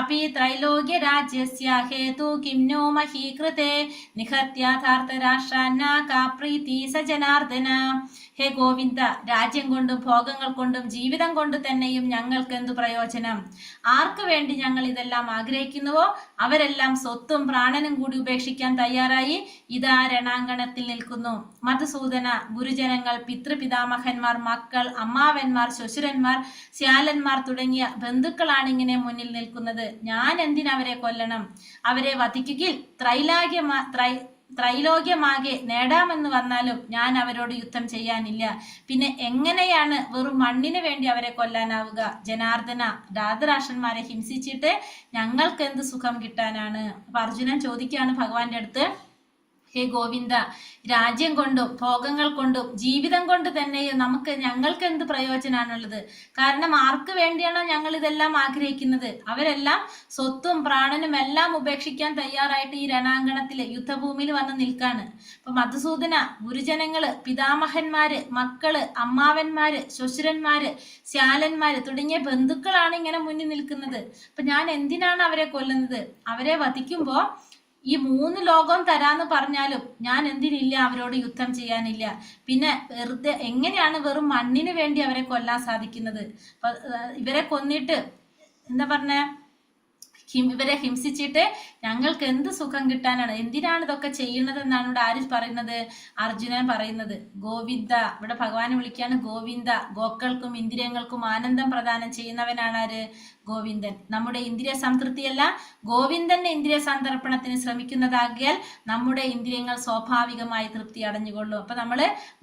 അപി ത്രൈലോക്യരാജ്യസ്യ ഹേതു കിം नो മഹീ കൃതേ നിഹത്യാഥാർത്ഥരാഷ്ട്രാന്ന കാ പ്രീതി സ ജനാർദ്ദന. ഹേ ഗോവിന്ദ, രാജ്യം കൊണ്ടും ഭോഗങ്ങൾ കൊണ്ടും ജീവിതം കൊണ്ട് തന്നെയും ഞങ്ങൾക്ക് എന്തു പ്രയോജനം? ആർക്ക് വേണ്ടി ഞങ്ങൾ ഇതെല്ലാം ആഗ്രഹിക്കുന്നുവോ അവരെല്ലാം സ്വത്തും പ്രാണനും കൂടി ഉപേക്ഷിക്കാൻ തയ്യാറായി ഇതാ രണാങ്കണത്തിൽ നിൽക്കുന്നു. മധുസൂദന, ഗുരുജനങ്ങൾ, പിതൃപിതാമഹന്മാർ, മക്കൾ, അമ്മാവന്മാർ, ശ്വശുരന്മാർ, ശ്യാലന്മാർ തുടങ്ങിയ ബന്ധുക്കളാണ് ഇങ്ങനെ മുന്നിൽ നിൽക്കുന്നത്. ഞാൻ എന്തിനവരെ കൊല്ലണം? അവരെ വധിക്കുകയിൽ ത്രൈലോക്യമാകെ നേടാമെന്ന് വന്നാലും ഞാൻ അവരോട് യുദ്ധം ചെയ്യാനില്ല. പിന്നെ എങ്ങനെയാണ് വെറും മണ്ണിന് വേണ്ടി അവരെ കൊല്ലാനാവുക? ജനാർദ്ദന, ധാതരാഷ്ട്രന്മാരെ ഹിംസിച്ചിട്ട് ഞങ്ങൾക്ക് എന്ത് സുഖം കിട്ടാനാണ്? അപ്പൊ അർജുനൻ ചോദിക്കുകയാണ് ഭഗവാന്റെ അടുത്ത്, ഹേ ഗോവിന്ദ, രാജ്യം കൊണ്ടും ഭോഗങ്ങൾ കൊണ്ടും ജീവിതം കൊണ്ട് തന്നെയും ഞങ്ങൾക്ക് എന്ത് പ്രയോജനമാണുള്ളത്? കാരണം ആർക്ക് വേണ്ടിയാണോ ഞങ്ങൾ ഇതെല്ലാം ആഗ്രഹിക്കുന്നത് അവരെല്ലാം സ്വത്തും പ്രാണനും എല്ലാം ഉപേക്ഷിക്കാൻ തയ്യാറായിട്ട് ഈ രണാങ്കണത്തില് യുദ്ധഭൂമിയിൽ വന്ന് നിൽക്കാണ്. അപ്പൊ മധുസൂദന, ഗുരുജനങ്ങള്, പിതാമഹന്മാര്, മക്കള്, അമ്മാവന്മാര്, ശ്വശുരന്മാര്, ശ്യാലന്മാര് തുടങ്ങിയ ബന്ധുക്കളാണ് ഇങ്ങനെ മുന്നിൽ നിൽക്കുന്നത്. അപ്പൊ ഞാൻ എന്തിനാണ് അവരെ കൊല്ലുന്നത്? അവരെ വധിക്കുമ്പോ ഈ 3 ലോകം തരാന്ന് പറഞ്ഞാലും ഞാൻ എന്തിനില്ല അവരോട് യുദ്ധം ചെയ്യാനില്ല. പിന്നെ വെറുതെ എങ്ങനെയാണ് വെറും മണ്ണിന് വേണ്ടി അവരെ കൊല്ലാൻ സാധിക്കുന്നത്? അപ്പൊ ഇവരെ കൊന്നിട്ട് എന്താ പറഞ്ഞ, ഇവരെ ഹിംസിച്ചിട്ട് ഞങ്ങൾക്ക് എന്ത് സുഖം കിട്ടാനാണ്? എന്തിനാണ് ഇതൊക്കെ ചെയ്യുന്നത് എന്നാണ് ഇവിടെ ആര് പറയുന്നത്? അർജുനൻ പറയുന്നത്. ഗോവിന്ദ, ഇവിടെ ഭഗവാനെ വിളിക്കുകയാണ് ഗോവിന്ദ. ഗോക്കൾക്കും ഇന്ദ്രിയങ്ങൾക്കും ആനന്ദം പ്രദാനം ചെയ്യുന്നവനാണ് ആര്? ഗോവിന്ദൻ. നമ്മുടെ ഇന്ദ്രിയ സംതൃപ്തിയല്ല, ഗോവിന്ദന്റെ ഇന്ദ്രിയ സന്തർപ്പണത്തിന് ശ്രമിക്കുന്നതാകിയാൽ നമ്മുടെ ഇന്ദ്രിയങ്ങൾ സ്വാഭാവികമായി തൃപ്തി അടഞ്ഞുകൊള്ളും. അപ്പൊ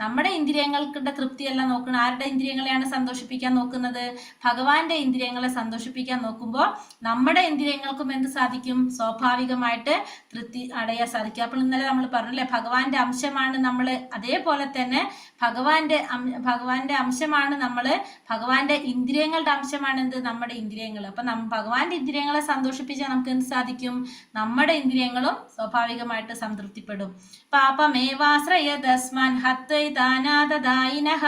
നമ്മുടെ ഇന്ദ്രിയങ്ങളുടെ തൃപ്തിയല്ല നോക്കുന്നത്. ആരുടെ ഇന്ദ്രിയങ്ങളെയാണ് സന്തോഷിപ്പിക്കാൻ നോക്കുന്നത്? ഭഗവാന്റെ ഇന്ദ്രിയങ്ങളെ സന്തോഷിപ്പിക്കാൻ നോക്കുമ്പോൾ നമ്മുടെ ഇന്ദ്രിയങ്ങൾക്കും എന്ത് സാധിക്കും? സ്വാഭാവികമായിട്ട് തൃപ്തി അടയാൻ സാധിക്കും. അപ്പോൾ ഇന്നലെ നമ്മൾ പറഞ്ഞല്ലേ, ഭഗവാന്റെ അംശമാണ് നമ്മള്. അതേപോലെ തന്നെ ഭഗവാന്റെ അംശമാണ് നമ്മള്. ഭഗവാന്റെ ഇന്ദ്രിയങ്ങളുടെ അംശമാണ് എന്ത്? നമ്മുടെ ഇന്ദ്രിയങ്ങൾ. അപ്പൊ ഭഗവാന്റെ ഇന്ദ്രിയങ്ങളെ സന്തോഷിപ്പിച്ചാൽ നമുക്ക് എന്ത് സാധിക്കും? നമ്മുടെ ഇന്ദ്രിയങ്ങളും സ്വാഭാവികമായിട്ട് സംതൃപ്തിപ്പെടും. പാപമേവാശ്രയ തസ്മാൻ ഹത്വൈതാനാദായിനഃ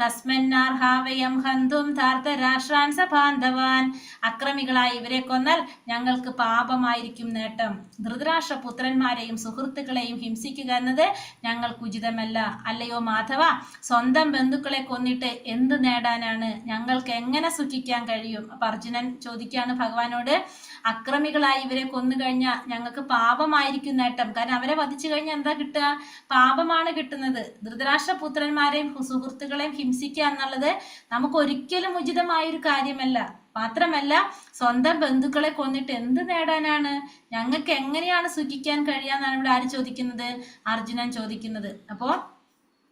തസ്മന്നാർഹാവയം ഹന്തും ധാർത്തരാഷ്ട്രാൻ സബാന്ധവാൻ. അക്രമികളായി ഇവരെ കൊന്നാൽ ഞങ്ങൾക്ക് പാപമായിരിക്കും നേട്ടം. ധൃതരാഷ്ട്ര പുത്രന്മാരെയും സുഹൃത്തുക്കളെയും ഹിംസിക്കുക എന്നത് ഞങ്ങൾക്ക് ഉചിതമല്ല. അല്ലയോ മാധവ, സ്വന്തം ബന്ധുക്കളെ കൊന്നിട്ട് എന്ത് നേടാനാണ്? ഞങ്ങൾക്ക് എങ്ങനെ സുഖിക്കാൻ കഴിയും? അപ്പൊ അർജുനൻ ചോദിക്കുകയാണ് ഭഗവാനോട്, അക്രമികളായി ഇവരെ കൊന്നു കഴിഞ്ഞാൽ ഞങ്ങൾക്ക് പാപമായിരിക്കും നേട്ടം. കാരണം അവരെ വധിച്ചു കഴിഞ്ഞാൽ എന്താ കിട്ടുക? പാപമാണ് കിട്ടുന്നത്. ധൃതരാഷ്ട്ര പുത്രന്മാരെയും സുഹൃത്തുക്കളെയും ഹിംസിക്കുക എന്നുള്ളത് നമുക്ക് ഒരിക്കലും ഉചിതമായൊരു കാര്യമല്ല. മാത്രമല്ല, സ്വന്തം ബന്ധുക്കളെ കൊന്നിട്ട് എന്ത് നേടാനാണ്? ഞങ്ങൾക്ക് എങ്ങനെയാണ് സുഖിക്കാൻ കഴിയാന്നാണ് ഇവിടെ ആര് ചോദിക്കുന്നത്? അർജുനൻ ചോദിക്കുന്നത്. അപ്പോ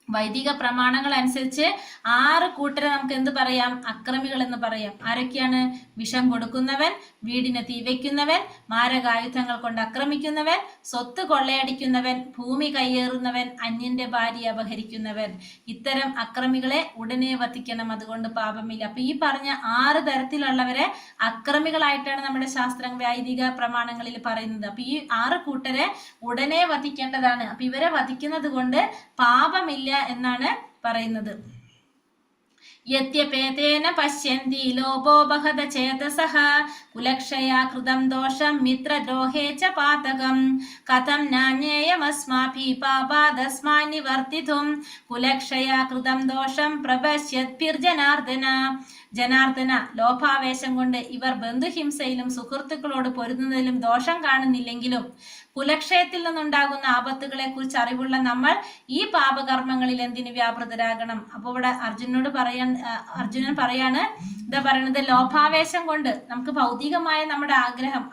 വൈദിക പ്രമാണങ്ങൾ അനുസരിച്ച് 6 കൂട്ടരെ നമുക്ക് എന്ത് പറയാം? അക്രമികൾ എന്ന് പറയാം. ആരൊക്കെയാണ്? വിഷം കൊടുക്കുന്നവൻ, വീടിന് തീ വയ്ക്കുന്നവൻ, മാരകായുധങ്ങൾ കൊണ്ട് ആക്രമിക്കുന്നവൻ, സ്വത്ത് കൊള്ളയടിക്കുന്നവൻ, ഭൂമി കയ്യേറുന്നവൻ, അന്യന്റെ ഭാര്യ അപഹരിക്കുന്നവൻ. ഇത്തരം അക്രമികളെ ഉടനെ വധിക്കണം, അതുകൊണ്ട് പാപമില്ല. അപ്പൊ ഈ പറഞ്ഞ 6 തരത്തിലുള്ളവരെ അക്രമികളായിട്ടാണ് നമ്മുടെ വൈദിക പ്രമാണങ്ങളിൽ പറയുന്നത്. അപ്പൊ ഈ 6 കൂട്ടരെ ഉടനെ വധിക്കേണ്ടതാണ്. അപ്പൊ ഇവരെ വധിക്കുന്നത് കൊണ്ട് പാപമില്ല എന്നാണ് പറയുന്നത്. യത്യപേതേന പശ്യന്തി ലോപോപഹത ചേതസഃ കുലക്ഷയാ കൃതം ദോഷം മിത്രദ്രോഹേ ച പാതകം കഥം നാന്യേയമസ്മാഭിः പാപാദസ്മാൻ നിവർത്തിതും കുലക്ഷയാ കൃതം ദോഷം പ്രപശ്യദ്ഭിർജനാർദ്ദന. ജനാർദ്ദന, ലോഭാവേശം കൊണ്ട് ഇവർ ബന്ധുഹിംസയിലും സുഹൃത്തുക്കളോട് പൊരുതുന്നതിലും ദോഷം കാണുന്നില്ലെങ്കിലും കുലക്ഷയത്തിൽ നിന്നുണ്ടാകുന്ന ആപത്തുകളെ കുറിച്ച് അറിവുള്ള നമ്മൾ ഈ പാപകർമ്മങ്ങളിൽ എന്തിന് വ്യാപൃതരാകണം? അപ്പൊ ഇവിടെ അർജുനൻ പറയാണ്, എന്താ പറയണത്? ലോഭാവേശം കൊണ്ട് നമുക്ക് ഭൗതികമായ നമ്മുടെ ആഗ്രഹം,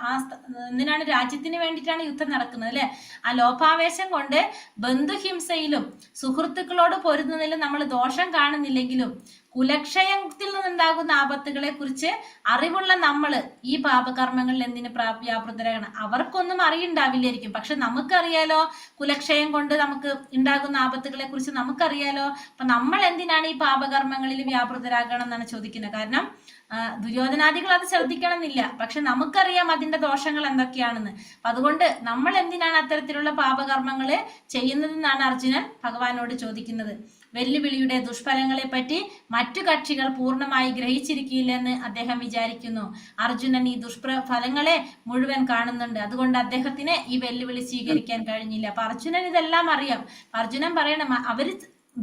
എന്തിനാണ്? രാജ്യത്തിന് വേണ്ടിയിട്ടാണ് യുദ്ധം നടക്കുന്നത് അല്ലെ? ആ ലോഭാവേശം കൊണ്ട് ബന്ധുഹിംസയിലും സുഹൃത്തുക്കളോട് പൊരുതുന്നതിലും നമ്മൾ ദോഷം കാണുന്നില്ലെങ്കിലും കുലക്ഷയത്തിൽ നിന്നുണ്ടാകുന്ന ആപത്തുകളെ കുറിച്ച് അറിവുള്ള നമ്മള് ഈ പാപകർമ്മങ്ങളിൽ എന്തിന് വ്യാപൃതരാകണം? അവർക്കൊന്നും അറിയുണ്ടാവില്ലായിരിക്കും, പക്ഷെ നമുക്കറിയാലോ കുലക്ഷയം കൊണ്ട് നമുക്ക് ഉണ്ടാകുന്ന ആപത്തുകളെ കുറിച്ച് നമുക്കറിയാലോ. അപ്പൊ നമ്മൾ എന്തിനാണ് ഈ പാപകർമ്മങ്ങളിൽ വ്യാപൃതരാകണം എന്നാണ് ചോദിക്കുന്നത്. കാരണം ദുര്യോധനാദികൾ അത് ശ്രദ്ധിക്കണമെന്നില്ല, പക്ഷെ നമുക്കറിയാം അതിന്റെ ദോഷങ്ങൾ എന്തൊക്കെയാണെന്ന്. അപ്പൊ അതുകൊണ്ട് നമ്മൾ എന്തിനാണ് അത്തരത്തിലുള്ള പാപകർമ്മങ്ങള് ചെയ്യുന്നതെന്നാണ് അർജുനൻ ഭഗവാനോട് ചോദിക്കുന്നത്. വെല്ലുവിളിയുടെ ദുഷ്ഫലങ്ങളെ പറ്റി മറ്റു കക്ഷികൾ പൂർണ്ണമായി ഗ്രഹിച്ചിരിക്കില്ലെന്ന് അദ്ദേഹം വിചാരിക്കുന്നു. അർജുനൻ ഈ ദുഷ്ഫലങ്ങളെ മുഴുവൻ കാണുന്നുണ്ട്, അതുകൊണ്ട് അദ്ദേഹത്തിന് ഈ വെല്ലുവിളി സ്വീകരിക്കാൻ കഴിഞ്ഞില്ല. അപ്പൊ അർജുനൻ ഇതെല്ലാം അറിയാം. അർജുനൻ പറയണം, അവര്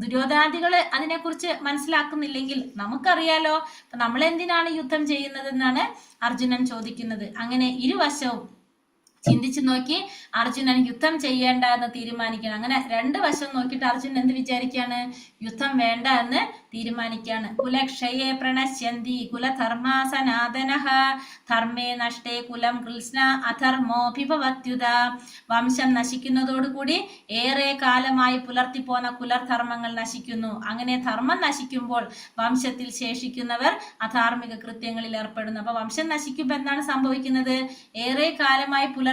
ദുര്യോധനാദികള് അതിനെക്കുറിച്ച് മനസ്സിലാക്കുന്നില്ലെങ്കിൽ നമുക്കറിയാലോ, അപ്പൊ നമ്മൾ എന്തിനാണ് യുദ്ധം ചെയ്യുന്നതെന്നാണ് അർജുനൻ ചോദിക്കുന്നത്. അങ്ങനെ ഇരുവശവും ചിന്തിച്ചു നോക്കി അർജുനൻ യുദ്ധം ചെയ്യേണ്ട എന്ന് തീരുമാനിക്കണം. അങ്ങനെ 2 വശം നോക്കിയിട്ട് അർജുനൻ എന്ത് വിചാരിക്കാണ്? യുദ്ധം വേണ്ട എന്ന് തീരുമാനിക്കാണ്. കുലക്ഷയെ പ്രണശ്യന്തി കുലധർമാ സനാതനഃ ധർമ്മേ നഷ്ടേ കുലം കൃഷ്ണ അധർമ്മോഭിഭവത്യുത. വംശം നശിക്കുന്നതോടുകൂടി ഏറെ കാലമായി പുലർത്തിപ്പോന്ന കുലധർമ്മങ്ങൾ നശിക്കുന്നു. അങ്ങനെ ധർമ്മം നശിക്കുമ്പോൾ വംശത്തിൽ ശേഷിക്കുന്നവർ അധാർമിക കൃത്യങ്ങളിൽ ഏർപ്പെടുന്നു. അപ്പൊ വംശം നശിക്കുമ്പോൾ എന്താണ് സംഭവിക്കുന്നത്? ഏറെ കാലമായി പുലർത്തിപ്പോന്ന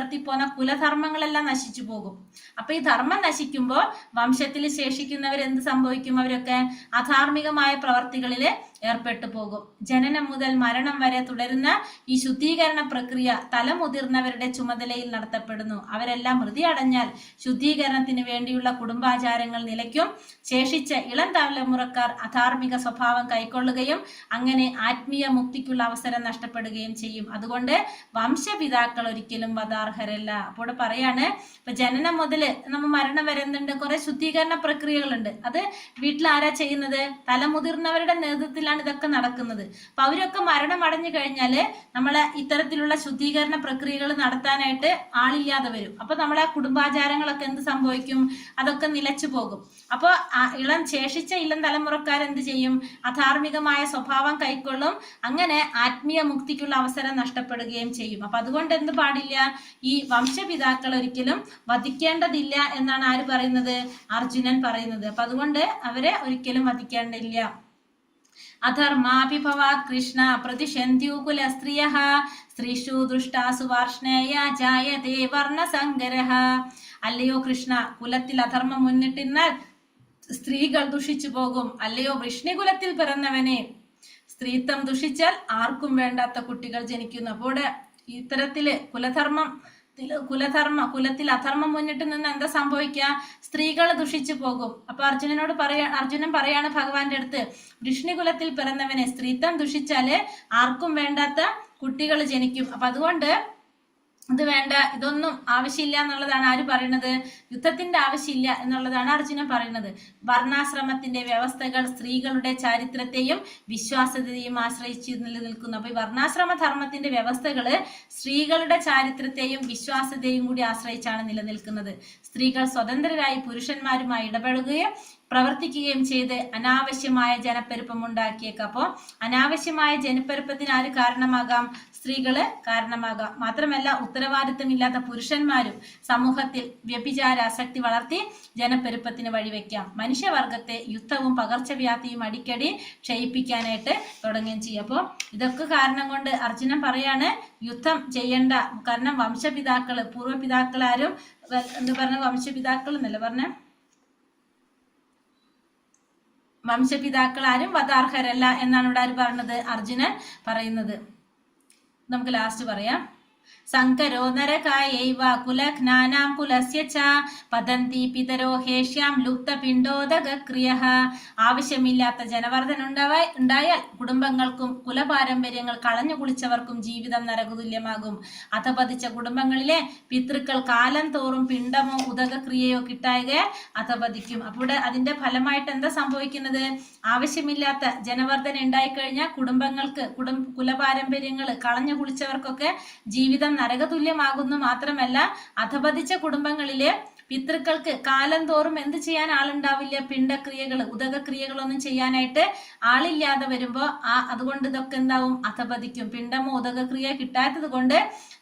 കുലധർമ്മങ്ങളെല്ലാം നശിച്ചു പോകും. അപ്പൊ ഈ ധർമ്മം നശിക്കുമ്പോൾ വംശത്തിൽ ശേഷിക്കുന്നവർ എന്ത് സംഭവിക്കും? അവരൊക്കെ അധാർമികമായ പ്രവർത്തികളിൽ ഏർപ്പെട്ടു പോകും. ജനനം മുതൽ മരണം വരെ തുടരുന്ന ഈ ശുദ്ധീകരണ പ്രക്രിയ തലമുതിർന്നവരുടെ ചുമതലയിൽ നടത്തപ്പെടുന്നു. അവരെല്ലാം മൃതി അടഞ്ഞാൽ ശുദ്ധീകരണത്തിന് വേണ്ടിയുള്ള കുടുംബാചാരങ്ങൾ നിലയ്ക്കും. ശേഷിച്ച ഇളം തലമുറക്കാർ അധാർമിക സ്വഭാവം കൈക്കൊള്ളുകയും അങ്ങനെ ആത്മീയ മുക്തിക്കുള്ള അവസരം നഷ്ടപ്പെടുകയും ചെയ്യും. അതുകൊണ്ട് വംശപിതാക്കൾ ഒരിക്കലും വധാർഹരല്ല. അപ്പോൾ ഇവിടെ പറയാണ്, ഇപ്പൊ ജനനം മുതൽ നമ്മൾ മരണം വരെ എന്തുണ്ട്? കുറെ ശുദ്ധീകരണ പ്രക്രിയകളുണ്ട്. അത് വീട്ടിൽ ആരാ ചെയ്യുന്നത്? തലമുതിർന്നവരുടെ നേതൃത്വത്തിലാണ് ഇതൊക്കെ നടക്കുന്നത്. അപ്പൊ അവരൊക്കെ മരണം അടഞ്ഞു കഴിഞ്ഞാല് നമ്മളെ ഇത്തരത്തിലുള്ള ശുദ്ധീകരണ പ്രക്രിയകൾ നടത്താനായിട്ട് ആളില്ലാതെ വരും. അപ്പൊ നമ്മളെ കുടുംബാചാരങ്ങളൊക്കെ എന്ത് സംഭവിക്കും? അതൊക്കെ നിലച്ചു പോകും. അപ്പൊ ശേഷിച്ച ഇളം തലമുറക്കാരെന്ത് ചെയ്യും? അധാർമികമായ സ്വഭാവം കൈക്കൊള്ളും. അങ്ങനെ ആത്മീയ മുക്തിക്കുള്ള അവസരം നഷ്ടപ്പെടുകയും ചെയ്യും. അപ്പൊ അതുകൊണ്ട് എന്ത് പാടില്ല? ഈ വംശപിതാക്കൾ ഒരിക്കലും വധിക്കേണ്ടതില്ല എന്നാണ് ആര് പറയുന്നത്? അർജുനൻ പറയുന്നത്. അപ്പൊ അതുകൊണ്ട് അവരെ ഒരിക്കലും വധിക്കേണ്ടില്ല. അധർമാഭിഭവാത് കൃഷ്ണ പ്രതിഷന്ത്യുകുല സ്ത്രീയഃ സ്ത്രീഷു ദുഷ്ടാസു വാർഷ്ണേയ ജായതേ വർണ്ണസങ്കരഃ. അല്ലയോ കൃഷ്ണ, കുലത്തിൽ അധർമ്മം മുന്നിട്ടിരുന്നാൽ സ്ത്രീകൾ ദുഷിച്ചു പോകും. അല്ലയോ വൃഷ്ണികുലത്തിൽ പിറന്നവനെ, സ്ത്രീത്വം ദുഷിച്ചാൽ ആർക്കും വേണ്ടാത്ത കുട്ടികൾ ജനിക്കുന്നു. അപ്പോൾ ഇത്തരത്തില് കുലത്തിൽ അധർമ്മം മുന്നിട്ട് നിന്ന് എന്താ സംഭവിക്കുക? സ്ത്രീകൾ ദുഷിച്ചു പോകും. അപ്പൊ അർജുനൻ പറയാണ് ഭഗവാന്റെ അടുത്ത്, വൃഷ്ണികുലത്തിൽ പിറന്നവനെ സ്ത്രീത്വം ദുഷിച്ചാല് ആർക്കും വേണ്ടാത്ത കുട്ടികൾ ജനിക്കും. അപ്പൊ അതുകൊണ്ട് ഇത് വേണ്ട, ഇതൊന്നും ആവശ്യമില്ല എന്നുള്ളതാണ് ആര് പറയുന്നത്? യുദ്ധത്തിന്റെ ആവശ്യമില്ല എന്നുള്ളതാണ് അർജുനൻ പറയുന്നത്. വർണ്ണാശ്രമത്തിന്റെ വ്യവസ്ഥകൾ സ്ത്രീകളുടെ ചാരിത്രത്തെയും വിശ്വാസ്യതയെയും ആശ്രയിച്ച് നിലനിൽക്കുന്നു. അപ്പൊ ഈ വർണ്ണാശ്രമ ധർമ്മത്തിന്റെ വ്യവസ്ഥകള് സ്ത്രീകളുടെ ചാരിത്രത്തെയും വിശ്വാസ്യതയും കൂടി ആശ്രയിച്ചാണ് നിലനിൽക്കുന്നത്. സ്ത്രീകൾ സ്വതന്ത്രരായി പുരുഷന്മാരുമായി ഇടപെടുകയും പ്രവർത്തിക്കുകയും ചെയ്ത് അനാവശ്യമായ ജനപ്പെരുപ്പം ഉണ്ടാക്കിയേക്കാം. അപ്പോൾ അനാവശ്യമായ ജനപ്പെരുപ്പത്തിന് ആര് കാരണമാകാം? സ്ത്രീകള് കാരണമാകാം. മാത്രമല്ല ഉത്തരവാദിത്തമില്ലാത്ത പുരുഷന്മാരും സമൂഹത്തിൽ വ്യഭിചാര ആസക്തി വളർത്തി ജനപ്പെരുപ്പത്തിന് വഴിവെക്കാം. മനുഷ്യവർഗത്തെ യുദ്ധവും പകർച്ചവ്യാധിയും അടിക്കടി ക്ഷയിപ്പിക്കാനായിട്ട് തുടങ്ങുകയും ചെയ്യും. അപ്പോൾ ഇതൊക്കെ കാരണം കൊണ്ട് അർജുനൻ പറയാണ് യുദ്ധം ചെയ്യണ്ട. കാരണം വംശപിതാക്കള് പൂർവ്വപിതാക്കളാരും എന്ന് പറഞ്ഞ വംശപിതാക്കൾ എന്നല്ല പറഞ്ഞ വംശപിതാക്കൾ ആരും വധാർഹരല്ല എന്നാണ് ഇവിടെ ആര് പറഞ്ഞത്? അർജുനൻ പറയുന്നത്. നമുക്ക് ലാസ്റ്റ് പറയാം. സങ്കരോ നരകായൈവ കുലഘ്നാനാം കുലസ്യ ച പതന്തി പിതരോ ഹേഷ്യാം ലുപ്തപിണ്ഡോദകക്രിയഃ. ആവശ്യമില്ലാത്ത ജനവർദ്ധന ഉണ്ടായാൽ കുടുംബങ്ങൾക്കും കുലപാരമ്പര്യങ്ങൾ കളഞ്ഞു കുളിച്ചവർക്കും ജീവിതം നരകതുല്യമാകും. അധപതിച്ച കുടുംബങ്ങളിലെ പിതൃക്കൾ കാലം തോറും പിണ്ഡമോ ഉദകക്രിയയോ കിട്ടായകയാൽ അധപതിക്കും. അപ്പോൾ അതിന്റെ ഫലമായിട്ട് എന്താ സംഭവിക്കുന്നത്? ആവശ്യമില്ലാത്ത ജനവർദ്ധന ഉണ്ടായിക്കഴിഞ്ഞാൽ കുടുംബങ്ങൾക്ക് കുലപാരമ്പര്യങ്ങൾ കളഞ്ഞു കുളിച്ചവർക്കൊക്കെ ജീവിതം നരകതുല്യമാകുന്നു. മാത്രമല്ല അധപതിച്ച കുടുംബങ്ങളിലെ പിതൃക്കൾക്ക് കാലം തോറും എന്ത് ചെയ്യാൻ ആളുണ്ടാവില്ല? പിണ്ടക്രിയകൾ ഉദകക്രിയകളൊന്നും ചെയ്യാനായിട്ട് ആളില്ലാതെ വരുമ്പോ അതുകൊണ്ട് ഇതൊക്കെ എന്താവും? അധപതിക്കും. പിണ്ടമോ ഉദകക്രിയ കിട്ടാത്തത് കൊണ്ട്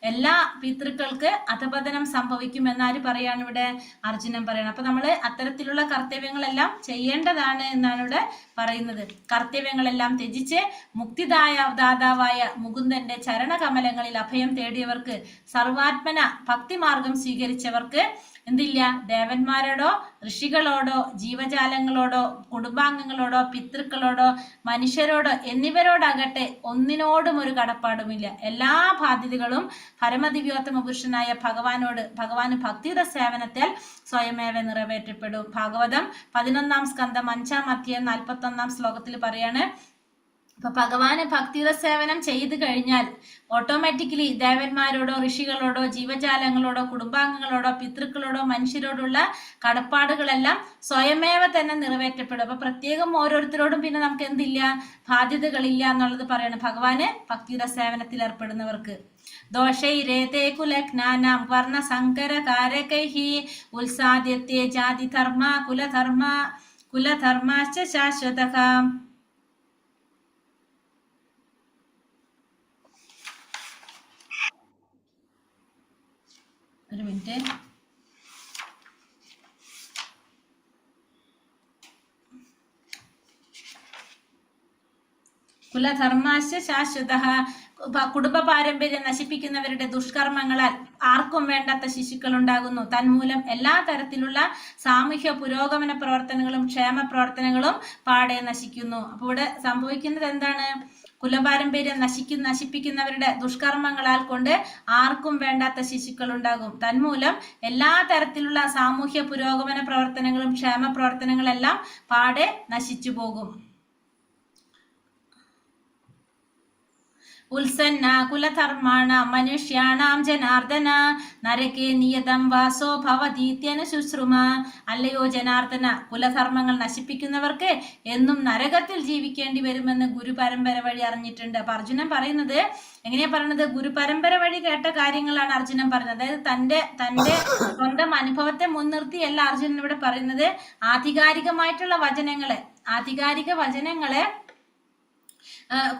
എല്ലാ പിതൃക്കൾക്ക് അധപതനം സംഭവിക്കും എന്നാര് പറയാണ് ഇവിടെ? അർജുനൻ പറയണം. അപ്പൊ നമ്മള് അത്തരത്തിലുള്ള കർത്തവ്യങ്ങളെല്ലാം ചെയ്യേണ്ടതാണ് എന്നാണ് ഇവിടെ പറയുന്നത്. കർത്തവ്യങ്ങളെല്ലാം ത്യജിച്ച് മുക്തിദാതാവായ മുകുന്ദന്റെ ചരണകമലങ്ങളിൽ അഭയം തേടിയവർക്ക്, സർവാത്മന ഭക്തിമാർഗം സ്വീകരിച്ചവർക്ക് എന്തില്ല? ദേവന്മാരോടോ ഋഷികളോടോ ജീവജാലങ്ങളോടോ കുടുംബാംഗങ്ങളോടോ പിതൃക്കളോടോ മനുഷ്യരോടോ എന്നിവരോടാകട്ടെ ഒന്നിനോടും ഒരു കടപ്പാടുമില്ല. എല്ലാ ബാധ്യതകളും പരമദിവ്യോത്തമ പുരുഷനായ ഭഗവാന് ഭക്തിയുടെ സേവനത്തിൽ സ്വയമേവ നിറവേറ്റപ്പെടും. ഭാഗവതം 11-ാം സ്കന്ധം 5-ാം അധ്യായം 41-ാം ശ്ലോകത്തിൽ പറയാണ്, അപ്പൊ ഭഗവാന് ഭക്തിയുടെ സേവനം ചെയ്തു കഴിഞ്ഞാൽ ഓട്ടോമാറ്റിക്കലി ദേവന്മാരോടോ ഋഷികളോടോ ജീവജാലങ്ങളോടോ കുടുംബാംഗങ്ങളോടോ പിതൃക്കളോടോ മനുഷ്യരോടുള്ള കടപ്പാടുകളെല്ലാം സ്വയമേവ തന്നെ നിറവേറ്റപ്പെടും. അപ്പൊ പ്രത്യേകം ഓരോരുത്തരോടും പിന്നെ നമുക്ക് എന്തില്ല? ബാധ്യതകളില്ല എന്നുള്ളത് പറയണം ഭഗവാന് ഭക്തിയുടെ സേവനത്തിൽ ഏർപ്പെടുന്നവർക്ക്. ദോഷൈരേതേ കുലഘ്നാനാം വർണ്ണസങ്കരകാരകൈഹി ഉത്സാദ്യത്തെ ജാതിധർമ്മ കുലധർമാശ്ച ശാശ്വതഃ. ഒരു മിനിറ്റ്. കുലധർമാശ്ച ശാശ്വതഃ. കുടുംബ പാരമ്പര്യം നശിപ്പിക്കുന്നവരുടെ ദുഷ്കർമ്മങ്ങളാൽ ആർക്കും വേണ്ടാത്ത ശിശുക്കൾ ഉണ്ടാകുന്നു. തന്മൂലം എല്ലാ തരത്തിലുള്ള സാമൂഹ്യ പുരോഗമന പ്രവർത്തനങ്ങളും ക്ഷേമ പ്രവർത്തനങ്ങളും പാടെ നശിക്കുന്നു. അപ്പൊ ഇവിടെ സംഭവിക്കുന്നത് എന്താണ്? കുലപാരമ്പര്യം നശിപ്പിക്കുന്നവരുടെ ദുഷ്കർമ്മങ്ങളാൽ കൊണ്ട് ആർക്കും വേണ്ടാത്ത ശിശുക്കൾ ഉണ്ടാകും. തന്മൂലം എല്ലാ തരത്തിലുള്ള സാമൂഹ്യ പുരോഗമന പ്രവർത്തനങ്ങളും ക്ഷേമ പ്രവർത്തനങ്ങളെല്ലാം പാടെ നശിച്ചു പോകും. ഉത്സന്ന കുലധർമാണ മനുഷ്യാണാം ജനാർദ്ദന നരകേ നിയതം വാസോ ഭവതീത്യനുശുശ്രുമ. അല്ലയോ ജനാർദ്ദന, കുലധർമ്മങ്ങൾ നശിപ്പിക്കുന്നവർക്ക് എന്നും നരകത്തിൽ ജീവിക്കേണ്ടി വരുമെന്ന് ഗുരുപരമ്പര വഴി അറിഞ്ഞിട്ടുണ്ട്. അപ്പൊ അർജുനൻ പറയുന്നത് എങ്ങനെയാ പറയുന്നത്? ഗുരുപരമ്പര വഴി കേട്ട കാര്യങ്ങളാണ് അർജുനൻ പറയുന്നത്. അതായത് തന്റെ സ്വന്തം അനുഭവത്തെ മുൻനിർത്തിയല്ല അർജുനൻ ഇവിടെ പറയുന്നത്. ആധികാരിക വചനങ്ങളെ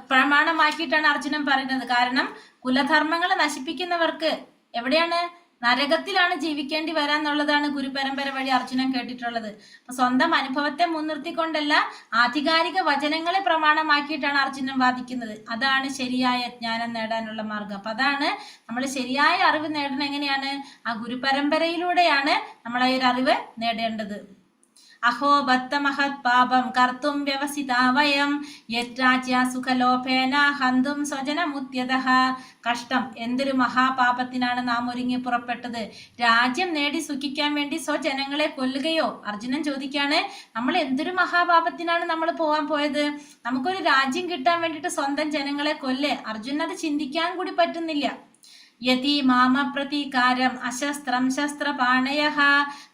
പ്രമാണമാക്കിയിട്ടാണ് അർജുനൻ പറയുന്നത്. കാരണം കുലധർമ്മങ്ങൾ നശിപ്പിക്കുന്നവർക്ക് എവിടെയാണ്? നരകത്തിലാണ് ജീവിക്കേണ്ടി വരാന്നുള്ളതാണ് ഗുരുപരമ്പര വഴി അർജുനൻ കേട്ടിട്ടുള്ളത്. അപ്പൊ സ്വന്തം അനുഭവത്തെ മുൻനിർത്തിക്കൊണ്ടല്ല, ആധികാരിക വചനങ്ങളെ പ്രമാണമാക്കിയിട്ടാണ് അർജുനൻ വാദിക്കുന്നത്. അതാണ് ശരിയായ ജ്ഞാനം നേടാനുള്ള മാർഗം. അപ്പൊ അതാണ് നമ്മൾ ശരിയായ അറിവ് നേടുന്നത് എങ്ങനെയാണ്? ആ ഗുരുപരമ്പരയിലൂടെയാണ് നമ്മൾ ആ ഒരു അറിവ് നേടേണ്ടത്. അഹോ ബത്ത മഹത് പാപം കർത്തും വ്യവസിതാ വയം യത്രാജ്യ സുഖലോഭേന ഹന്തും സ്വജനമുദ്യതഃ. കഷ്ടം, എന്തൊരു മഹാപാപത്തിനാണ് നാം ഒരുങ്ങി പുറപ്പെട്ടത്. രാജ്യം നേടി സുഖിക്കാൻ വേണ്ടി സ്വജനങ്ങളെ കൊല്ലുകയോ? അർജുനൻ ചോദിക്കാണ്, നമ്മൾ എന്തൊരു മഹാപാപത്തിനാണ് നമ്മൾ പോവാൻ പോയത്? നമുക്കൊരു രാജ്യം കിട്ടാൻ വേണ്ടിയിട്ട് സ്വന്തം ജനങ്ങളെ കൊല്ലേ? അർജുനൻ അത് ചിന്തിക്കാൻ കൂടി പറ്റുന്നില്ല. യതി മാമ പ്രതീകാരം അശസ്ത്രം ശസ്ത്രപാണയഃ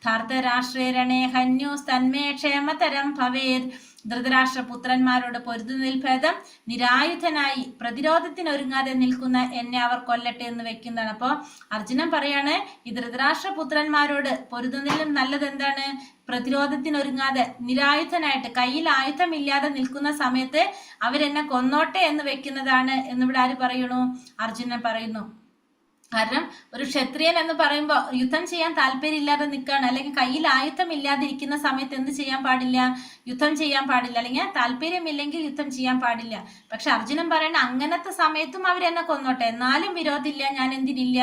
ധാർത്തരാഷ്ട്രേ രണേ ഹന്യുസ്തന്മേ ക്ഷേമതരം ഭവേത്. ധൃതരാഷ്ട്രപുത്രന്മാരോട് പൊരുതുന്നതിൽ ഭേദം നിരായുധനായി പ്രതിരോധത്തിനൊരുങ്ങാതെ നിൽക്കുന്ന എന്നെ അവർ കൊല്ലട്ടെ എന്ന് വെക്കുന്നതാണ്. അപ്പോൾ അർജുനൻ പറയാണ്, ഈ ധൃതരാഷ്ട്രപുത്രന്മാരോട് പൊരുതുന്നതിലും നല്ലത് എന്താണ്? പ്രതിരോധത്തിനൊരുങ്ങാതെ നിരായുധനായിട്ട് കയ്യിൽ ആയുധമില്ലാതെ നിൽക്കുന്ന സമയത്ത് അവരെന്നെ കൊന്നോട്ടെ എന്ന് വെക്കുന്നതാണ് എന്നിവിടെ ആര് പറയുന്നു? അർജുനൻ പറയുന്നു. കാരണം ഒരു ക്ഷത്രിയൻ എന്ന് പറയുമ്പോൾ യുദ്ധം ചെയ്യാൻ താല്പര്യമില്ലാതെ നിൽക്കുകയാണ്, അല്ലെങ്കിൽ കയ്യിൽ ആയുധം ഇല്ലാതിരിക്കുന്ന സമയത്ത് എന്ത് ചെയ്യാൻ പാടില്ല? യുദ്ധം ചെയ്യാൻ പാടില്ല, അല്ലെങ്കിൽ താല്പര്യമില്ലെങ്കിൽ യുദ്ധം ചെയ്യാൻ പാടില്ല. പക്ഷെ അർജുനൻ പറയണ അങ്ങനത്തെ സമയത്തും അവരെന്നെ കൊന്നോട്ടെ, എന്നാലും വിരോധമില്ല, ഞാൻ എന്തിനില്ല?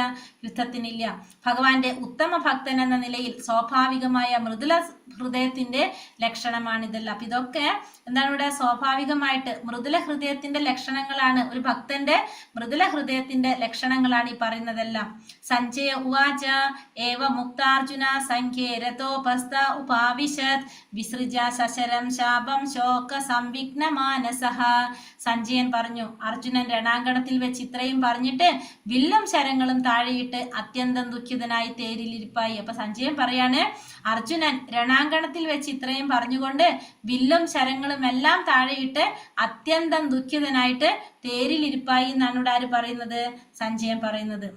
യുദ്ധത്തിനില്ല. ഭഗവാന്റെ ഉത്തമ ഭക്തൻ എന്ന നിലയിൽ സ്വാഭാവികമായ മൃദുല ഹൃദയത്തിന്റെ ലക്ഷണമാണിതല്ല. അപ്പൊ ഇതൊക്കെ എന്താണ് ഇവിടെ? സ്വാഭാവികമായിട്ട് മൃദുല ഹൃദയത്തിന്റെ ലക്ഷണങ്ങളാണ്, ഒരു ഭക്തന്റെ മൃദുല ഹൃദയത്തിന്റെ ലക്ഷണങ്ങളാണ് ഈ പറയുന്നതെല്ലാം. സഞ്ജയ ഉവാച ഏവ മുക്താർജുന സംഖ്യേ രഥോപസ്ഥ ഉപാവിശത് വിസൃജ ശശരം ശാപം ശോക സംവിഘ്ന മാനസഃ. സഞ്ജയൻ പറഞ്ഞു, അർജുനൻ രണാങ്കണത്തിൽ വെച്ച് ഇത്രയും പറഞ്ഞിട്ട് വില്ലും ശരങ്ങളും താഴെയിട്ട് അത്യന്തം ദുഃഖിതനായി തേരിലിരിപ്പായി. അപ്പൊ സഞ്ജയൻ പറയാണ്, അർജുനൻ രണാങ്കണത്തിൽ വെച്ച് ഇത്രയും പറഞ്ഞുകൊണ്ട് വില്ലും ശരങ്ങളും എല്ലാം താഴെയിട്ട് അത്യന്തം ദുഃഖിതനായിട്ട് തേരിലിരിപ്പായി എന്നാണ് ഇവിടെ ആര് പറയുന്നത്? സഞ്ജയൻ പറയുന്നത്.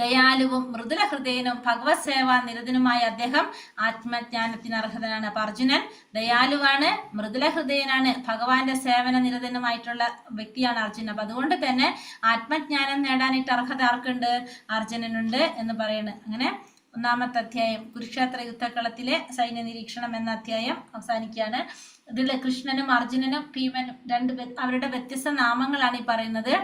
ദയാലുവും മൃദുല ഹൃദയനും ഭഗവത് സേവാ നിരതനുമായ അദ്ദേഹം ആത്മജ്ഞാനത്തിന് അർഹതനാണ്. അപ്പൊ അർജുനൻ ദയാലുവാണ്, മൃദുല ഹൃദയനാണ്, ഭഗവാന്റെ സേവന നിരതനുമായിട്ടുള്ള വ്യക്തിയാണ് അർജുനൻ. അപ്പൊ അതുകൊണ്ട് തന്നെ ആത്മജ്ഞാനം നേടാനായിട്ട് അർഹത ആർക്കുണ്ട്? അർജുനനുണ്ട് എന്ന് പറയുന്നത്. അങ്ങനെ ഒന്നാമത്തെ അധ്യായം കുരുക്ഷേത്ര യുദ്ധക്കളത്തിലെ സൈന്യ നിരീക്ഷണം എന്ന അധ്യായം അവസാനിക്കുകയാണ്. ഇതിൽ കൃഷ്ണനും അർജുനനും ഭീമനും അവരുടെ വ്യത്യസ്ത നാമങ്ങളാണ് ഈ പറയുന്നത്.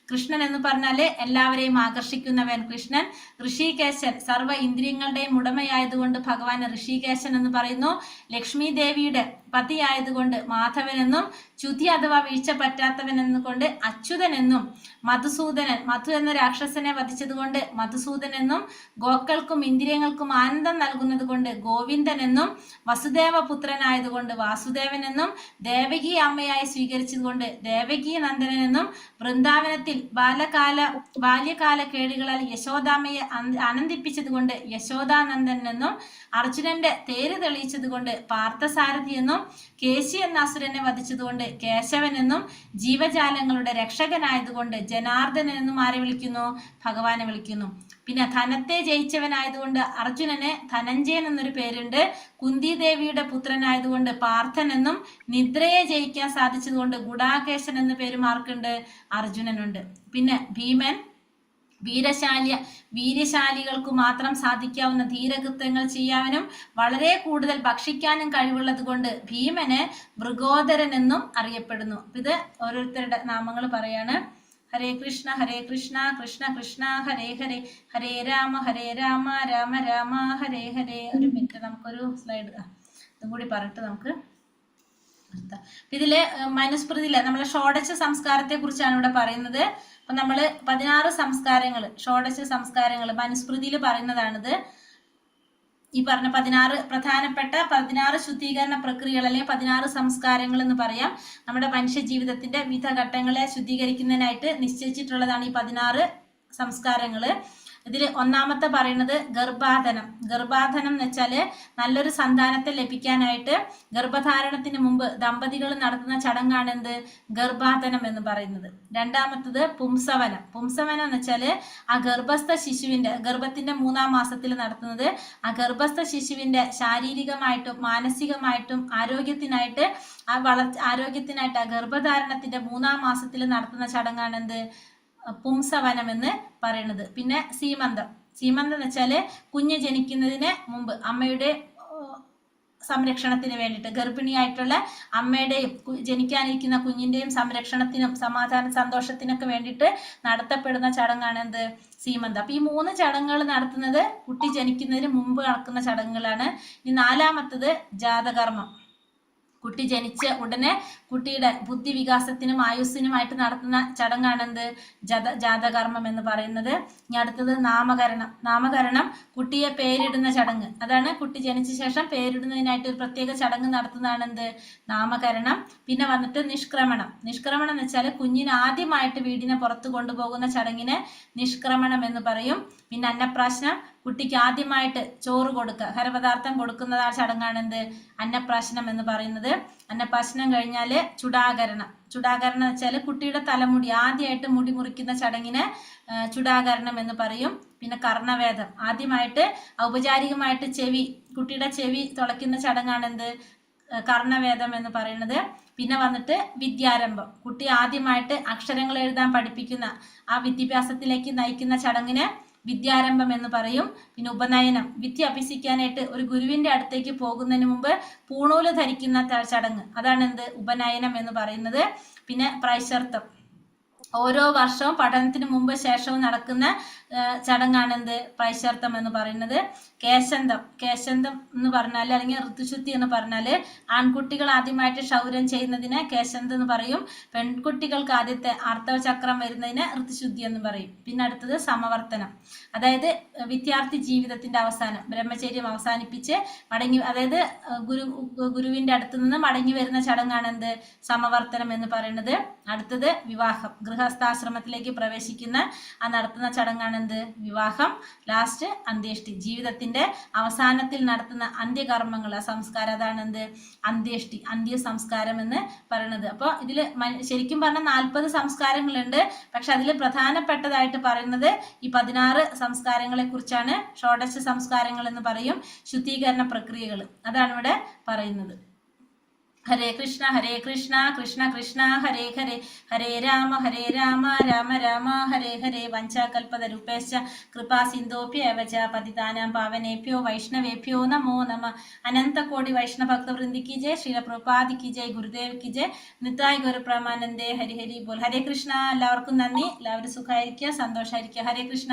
കൃഷ്ണൻ എന്ന് പറഞ്ഞാല് എല്ലാവരെയും ആകർഷിക്കുന്നവൻ കൃഷ്ണൻ. ഋഷികേശൻ സർവ്വ ഇന്ദ്രിയങ്ങളുടെയും ഉടമയായതുകൊണ്ട് ഭഗവാൻ ഋഷികേശൻ എന്ന് പറയുന്നു. ലക്ഷ്മി ദേവിയുടെ പതിയായതുകൊണ്ട് മാധവൻ എന്നും, ചുതി അഥവാ വീഴ്ച പറ്റാത്തവൻ എന്നുകൊണ്ട് അച്യുതൻ എന്നും, മധുസൂദനൻ മധു എന്ന രാക്ഷസനെ വധിച്ചതുകൊണ്ട് മധുസൂദൻ എന്നും, ഗോക്കൾക്കും ഇന്ദ്രിയങ്ങൾക്കും ആനന്ദം നൽകുന്നത് കൊണ്ട് ഗോവിന്ദൻ എന്നും, വസുദേവ പുത്രനായതുകൊണ്ട് വാസുദേവൻ എന്നും, ദേവകി അമ്മയായി സ്വീകരിച്ചതുകൊണ്ട് ദേവകി നന്ദനൻ എന്നും, വൃന്ദാവനത്തിൽ ബാല്യകാല കേടുകളാൽ യശോദാമ്മയെ ആനന്ദിപ്പിച്ചത് കൊണ്ട് യശോദാനന്ദൻ എന്നും, അർജുനന്റെ തേര് തെളിയിച്ചത് കൊണ്ട് പാർത്ഥസാരഥി എന്നും, കേശി എന്ന അസുരനെ വധിച്ചതുകൊണ്ട് കേശവൻ എന്നും, ജീവജാലങ്ങളുടെ രക്ഷകനായതുകൊണ്ട് ജനാർദ്ദനൻ എന്നും ആരെ വിളിക്കുന്നു? ഭഗവാനെ വിളിക്കുന്നു. പിന്നെ ധനത്തെ ജയിച്ചവനായതുകൊണ്ട് അർജുനന് ധനഞ്ജയൻ എന്നൊരു പേരുണ്ട്. കുന്തി ദേവിയുടെ പുത്രനായതുകൊണ്ട് പാർത്ഥൻ എന്നും, നിദ്രയെ ജയിക്കാൻ സാധിച്ചതുകൊണ്ട് ഗുഡാകേശൻ എന്ന പേരും ആർക്കുണ്ട്? അർജുനനുണ്ട്. പിന്നെ ഭീമൻ വീര്യശാലികൾക്ക് മാത്രം സാധിക്കാവുന്ന ധീരകൃത്യങ്ങൾ ചെയ്യാനും വളരെ കൂടുതൽ ഭക്ഷിക്കാനും കഴിവുള്ളത് കൊണ്ട് ഭീമന് മൃഗോദരൻ എന്നും അറിയപ്പെടുന്നു. ഇത് ഓരോരുത്തരുടെ നാമങ്ങൾ പറയാണ്. ഹരേ കൃഷ്ണ കൃഷ്ണ കൃഷ്ണ ഹരേ ഹരേ, ഹരേ രാമ രാമ രാമ ഹരേ ഹരേ. ഒരു മിനിറ്റ്, നമുക്കൊരു സ്ലൈഡ് ഇതും കൂടി പറഞ്ഞിട്ട് നമുക്ക് ഇതില് മനുസ്മൃതിയില് നമ്മളെ ഷോഡശ സംസ്കാരത്തെ കുറിച്ചാണ് ഇവിടെ പറയുന്നത്. അപ്പൊ നമ്മള് 16 സംസ്കാരങ്ങൾ, ഷോഡശ സംസ്കാരങ്ങൾ മനുസ്മൃതിയിൽ പറയുന്നതാണിത്. ഈ പറഞ്ഞ 16 പ്രധാനപ്പെട്ട 16 ശുദ്ധീകരണ പ്രക്രിയകൾ അല്ലെങ്കിൽ 16 സംസ്കാരങ്ങൾ എന്ന് പറയാം. നമ്മുടെ മനുഷ്യ ജീവിതത്തിന്റെ വിവിധ ഘട്ടങ്ങളെ ശുദ്ധീകരിക്കുന്നതിനായിട്ട് നിശ്ചയിച്ചിട്ടുള്ളതാണ് ഈ 16 സംസ്കാരങ്ങള്. ഇതിൽ ഒന്നാമത്തെ പറയുന്നത് ഗർഭാധനം. ഗർഭാധനം എന്ന് വെച്ചാല് നല്ലൊരു സന്താനത്തെ ലഭിക്കാനായിട്ട് ഗർഭധാരണത്തിന് മുമ്പ് ദമ്പതികൾ നടത്തുന്ന ചടങ്ങാണ് എന്ത്? ഗർഭാധനം എന്ന് പറയുന്നത്. രണ്ടാമത്തത് പുംസവനം. പുംസവനം എന്ന് വെച്ചാല് ആ ഗർഭസ്ഥ ശിശുവിന്റെ ഗർഭത്തിന്റെ 3-ാം മാസത്തിൽ നടത്തുന്നത്. ആ ഗർഭസ്ഥ ശിശുവിന്റെ ശാരീരികമായിട്ടും മാനസികമായിട്ടും ആരോഗ്യത്തിനായിട്ട് ആ ഗർഭധാരണത്തിന്റെ 3-ാം മാസത്തിൽ നടത്തുന്ന ചടങ്ങാണ് എന്ത്? പുംസവനം എന്ന് പറയുന്നത്. പിന്നെ സീമന്തം. സീമന്തം എന്ന് വെച്ചാല് കുഞ്ഞ് ജനിക്കുന്നതിന് മുമ്പ് അമ്മയുടെ സംരക്ഷണത്തിന് വേണ്ടിയിട്ട്, ഗർഭിണിയായിട്ടുള്ള അമ്മയുടെയും ജനിക്കാനിരിക്കുന്ന കുഞ്ഞിന്റെയും സംരക്ഷണത്തിനും സമാധാന സന്തോഷത്തിനൊക്കെ വേണ്ടിയിട്ട് നടത്തപ്പെടുന്ന ചടങ്ങാണ് എന്ത്? സീമന്തം. അപ്പൊ ഈ 3 ചടങ്ങുകൾ നടത്തുന്നത് കുട്ടി ജനിക്കുന്നതിന് മുമ്പ് നടക്കുന്ന ചടങ്ങുകളാണ്. ഇനി 4-മത്തത് ജാതകർമ്മം. കുട്ടി ജനിച്ച ഉടനെ കുട്ടിയുടെ ബുദ്ധി വികാസത്തിനും ആയുസ്സിനുമായിട്ട് നടത്തുന്ന ചടങ്ങാണ് എന്ത്? ജാതകർമ്മം എന്ന് പറയുന്നത്. ഇനി അടുത്തത് നാമകരണം. നാമകരണം കുട്ടിയെ പേരിടുന്ന ചടങ്ങ്. അതാണ് കുട്ടി ജനിച്ച ശേഷം പേരിടുന്നതിനായിട്ട് ഒരു പ്രത്യേക ചടങ്ങ് നടത്തുന്നതാണ് എന്ത്? നാമകരണം. പിന്നെ വന്നിട്ട് നിഷ്ക്രമണം. നിഷ്ക്രമണം എന്ന് വെച്ചാൽ കുഞ്ഞിന് ആദ്യമായിട്ട് വീടിനെ പുറത്ത് കൊണ്ടുപോകുന്ന ചടങ്ങിന് നിഷ്ക്രമണം എന്ന് പറയും. പിന്നെ അന്നപ്രാശനം, കുട്ടിക്ക് ആദ്യമായിട്ട് ചോറ് കൊടുക്കുക, ഹരപദാർത്ഥം കൊടുക്കുന്ന ആ ചടങ്ങാണ് എന്ത്? അന്നപ്രാശനം എന്ന് പറയുന്നത്. അന്നപ്രാശനം കഴിഞ്ഞാൽ ചുടാകരണം. ചുടാകരണം എന്ന് വെച്ചാൽ കുട്ടിയുടെ തലമുടി ആദ്യമായിട്ട് മുടി മുറിക്കുന്ന ചടങ്ങിന് ചുടാകരണം എന്ന് പറയും. പിന്നെ കർണവേദം, ആദ്യമായിട്ട് ഔപചാരികമായിട്ട് കുട്ടിയുടെ ചെവി തുളയ്ക്കുന്ന ചടങ്ങാണ് എന്ത്? കർണവേദം എന്ന് പറയുന്നത്. പിന്നെ വന്നിട്ട് വിദ്യാരംഭം, കുട്ടി ആദ്യമായിട്ട് അക്ഷരങ്ങൾ എഴുതാൻ പഠിപ്പിക്കുന്ന ആ വിദ്യാഭ്യാസത്തിലേക്ക് നയിക്കുന്ന ചടങ്ങിന് വിദ്യാരംഭം എന്ന് പറയും. പിന്നെ ഉപനയനം, വിദ്യ അഭ്യസിക്കാനായിട്ട് ഒരു ഗുരുവിന്റെ അടുത്തേക്ക് പോകുന്നതിന് മുമ്പ് പൂണൂല് ധരിക്കുന്ന ചടങ്ങ്, അതാണ് എന്ത്? ഉപനയനം എന്ന് പറയുന്നത്. പിന്നെ പ്രൈശർത്ഥം, ഓരോ വർഷവും പഠനത്തിന് മുമ്പ് ശേഷവും നടക്കുന്ന ചടങ്ങാണ് എന്ത്? പ്രൈശർത്ഥം എന്ന് പറയുന്നത്. കേശന്തം. കേശന്തം എന്ന് പറഞ്ഞാൽ അല്ലെങ്കിൽ ഋതുശുദ്ധി എന്ന് പറഞ്ഞാൽ ആൺകുട്ടികൾ ആദ്യമായിട്ട് ക്ഷൗരം ചെയ്യുന്നതിന് കേശന്തം എന്ന് പറയും. പെൺകുട്ടികൾക്ക് ആദ്യത്തെ ആർത്തവചക്രം വരുന്നതിന് ഋതുശുദ്ധി എന്ന് പറയും. പിന്നെ അടുത്തത് സമവർത്തനം, അതായത് വിദ്യാർത്ഥി ജീവിതത്തിന്റെ അവസാനം, ബ്രഹ്മചര്യം അവസാനിപ്പിച്ച് മടങ്ങി, അതായത് ഗുരുവിന്റെ അടുത്ത് നിന്ന് മടങ്ങി വരുന്ന ചടങ്ങാണ് എന്ത്? സമവർത്തനം എന്ന് പറയുന്നത്. അടുത്തത് വിവാഹം, ഗൃഹസ്ഥാശ്രമത്തിലേക്ക് പ്രവേശിക്കുന്ന ആ നടത്തുന്ന ചടങ്ങാണ് എന്ത്? വിവാഹം. ലാസ്റ്റ് അന്ത്യേഷ്ടി, ജീവിതത്തിന്റെ അവസാനത്തിൽ നടത്തുന്ന അന്ത്യകർമ്മങ്ങൾ, സംസ്കാരം, അതാണ് എന്ത്? അന്ത്യേഷ്ടി, അന്ത്യ സംസ്കാരം എന്ന് പറയുന്നത്. അപ്പോൾ ഇതിൽ ശരിക്കും പറഞ്ഞാൽ 40 സംസ്കാരങ്ങളുണ്ട്. പക്ഷെ അതിൽ പ്രധാനപ്പെട്ടതായിട്ട് പറയുന്നത് ഈ 16 സംസ്കാരങ്ങളെ കുറിച്ചാണ്. ഷോഡശ സംസ്കാരങ്ങൾ എന്ന് പറയും. ശുദ്ധീകരണ പ്രക്രിയകൾ, അതാണ് ഇവിടെ പറയുന്നത്. ഹരേ കൃഷ്ണ കൃഷ്ണ കൃഷ്ണ ഹരേ ഹരേ, ഹരേ രാമ രാമ രാമ ഹരേ ഹരേ. വഞ്ചാകൽപതരുപേശ്ച കൃപാ സിന്ധോഭ്യേവ ച പതിതാനാം പാവനേഭ്യോ വൈഷ്ണവേഭ്യോ നമോ നമഃ. അനന്തകോടി വൈഷ്ണവ ഭക്തവൃന്ദി കി ജയ്, ശ്രീല പ്രഭുപാദി കി ജയ്, ഗുരുദേവ് കി ജയ്, നിതായ് ഗുരു പ്രമാനന്ദേ. ഹരി ഹരി ബോൽ. ഹരേ കൃഷ്ണ. എല്ലാവർക്കും നന്ദി. എല്ലാവരും സുഖമായിരിക്കുക, സന്തോഷമായിരിക്കുക. ഹരേ കൃഷ്ണ.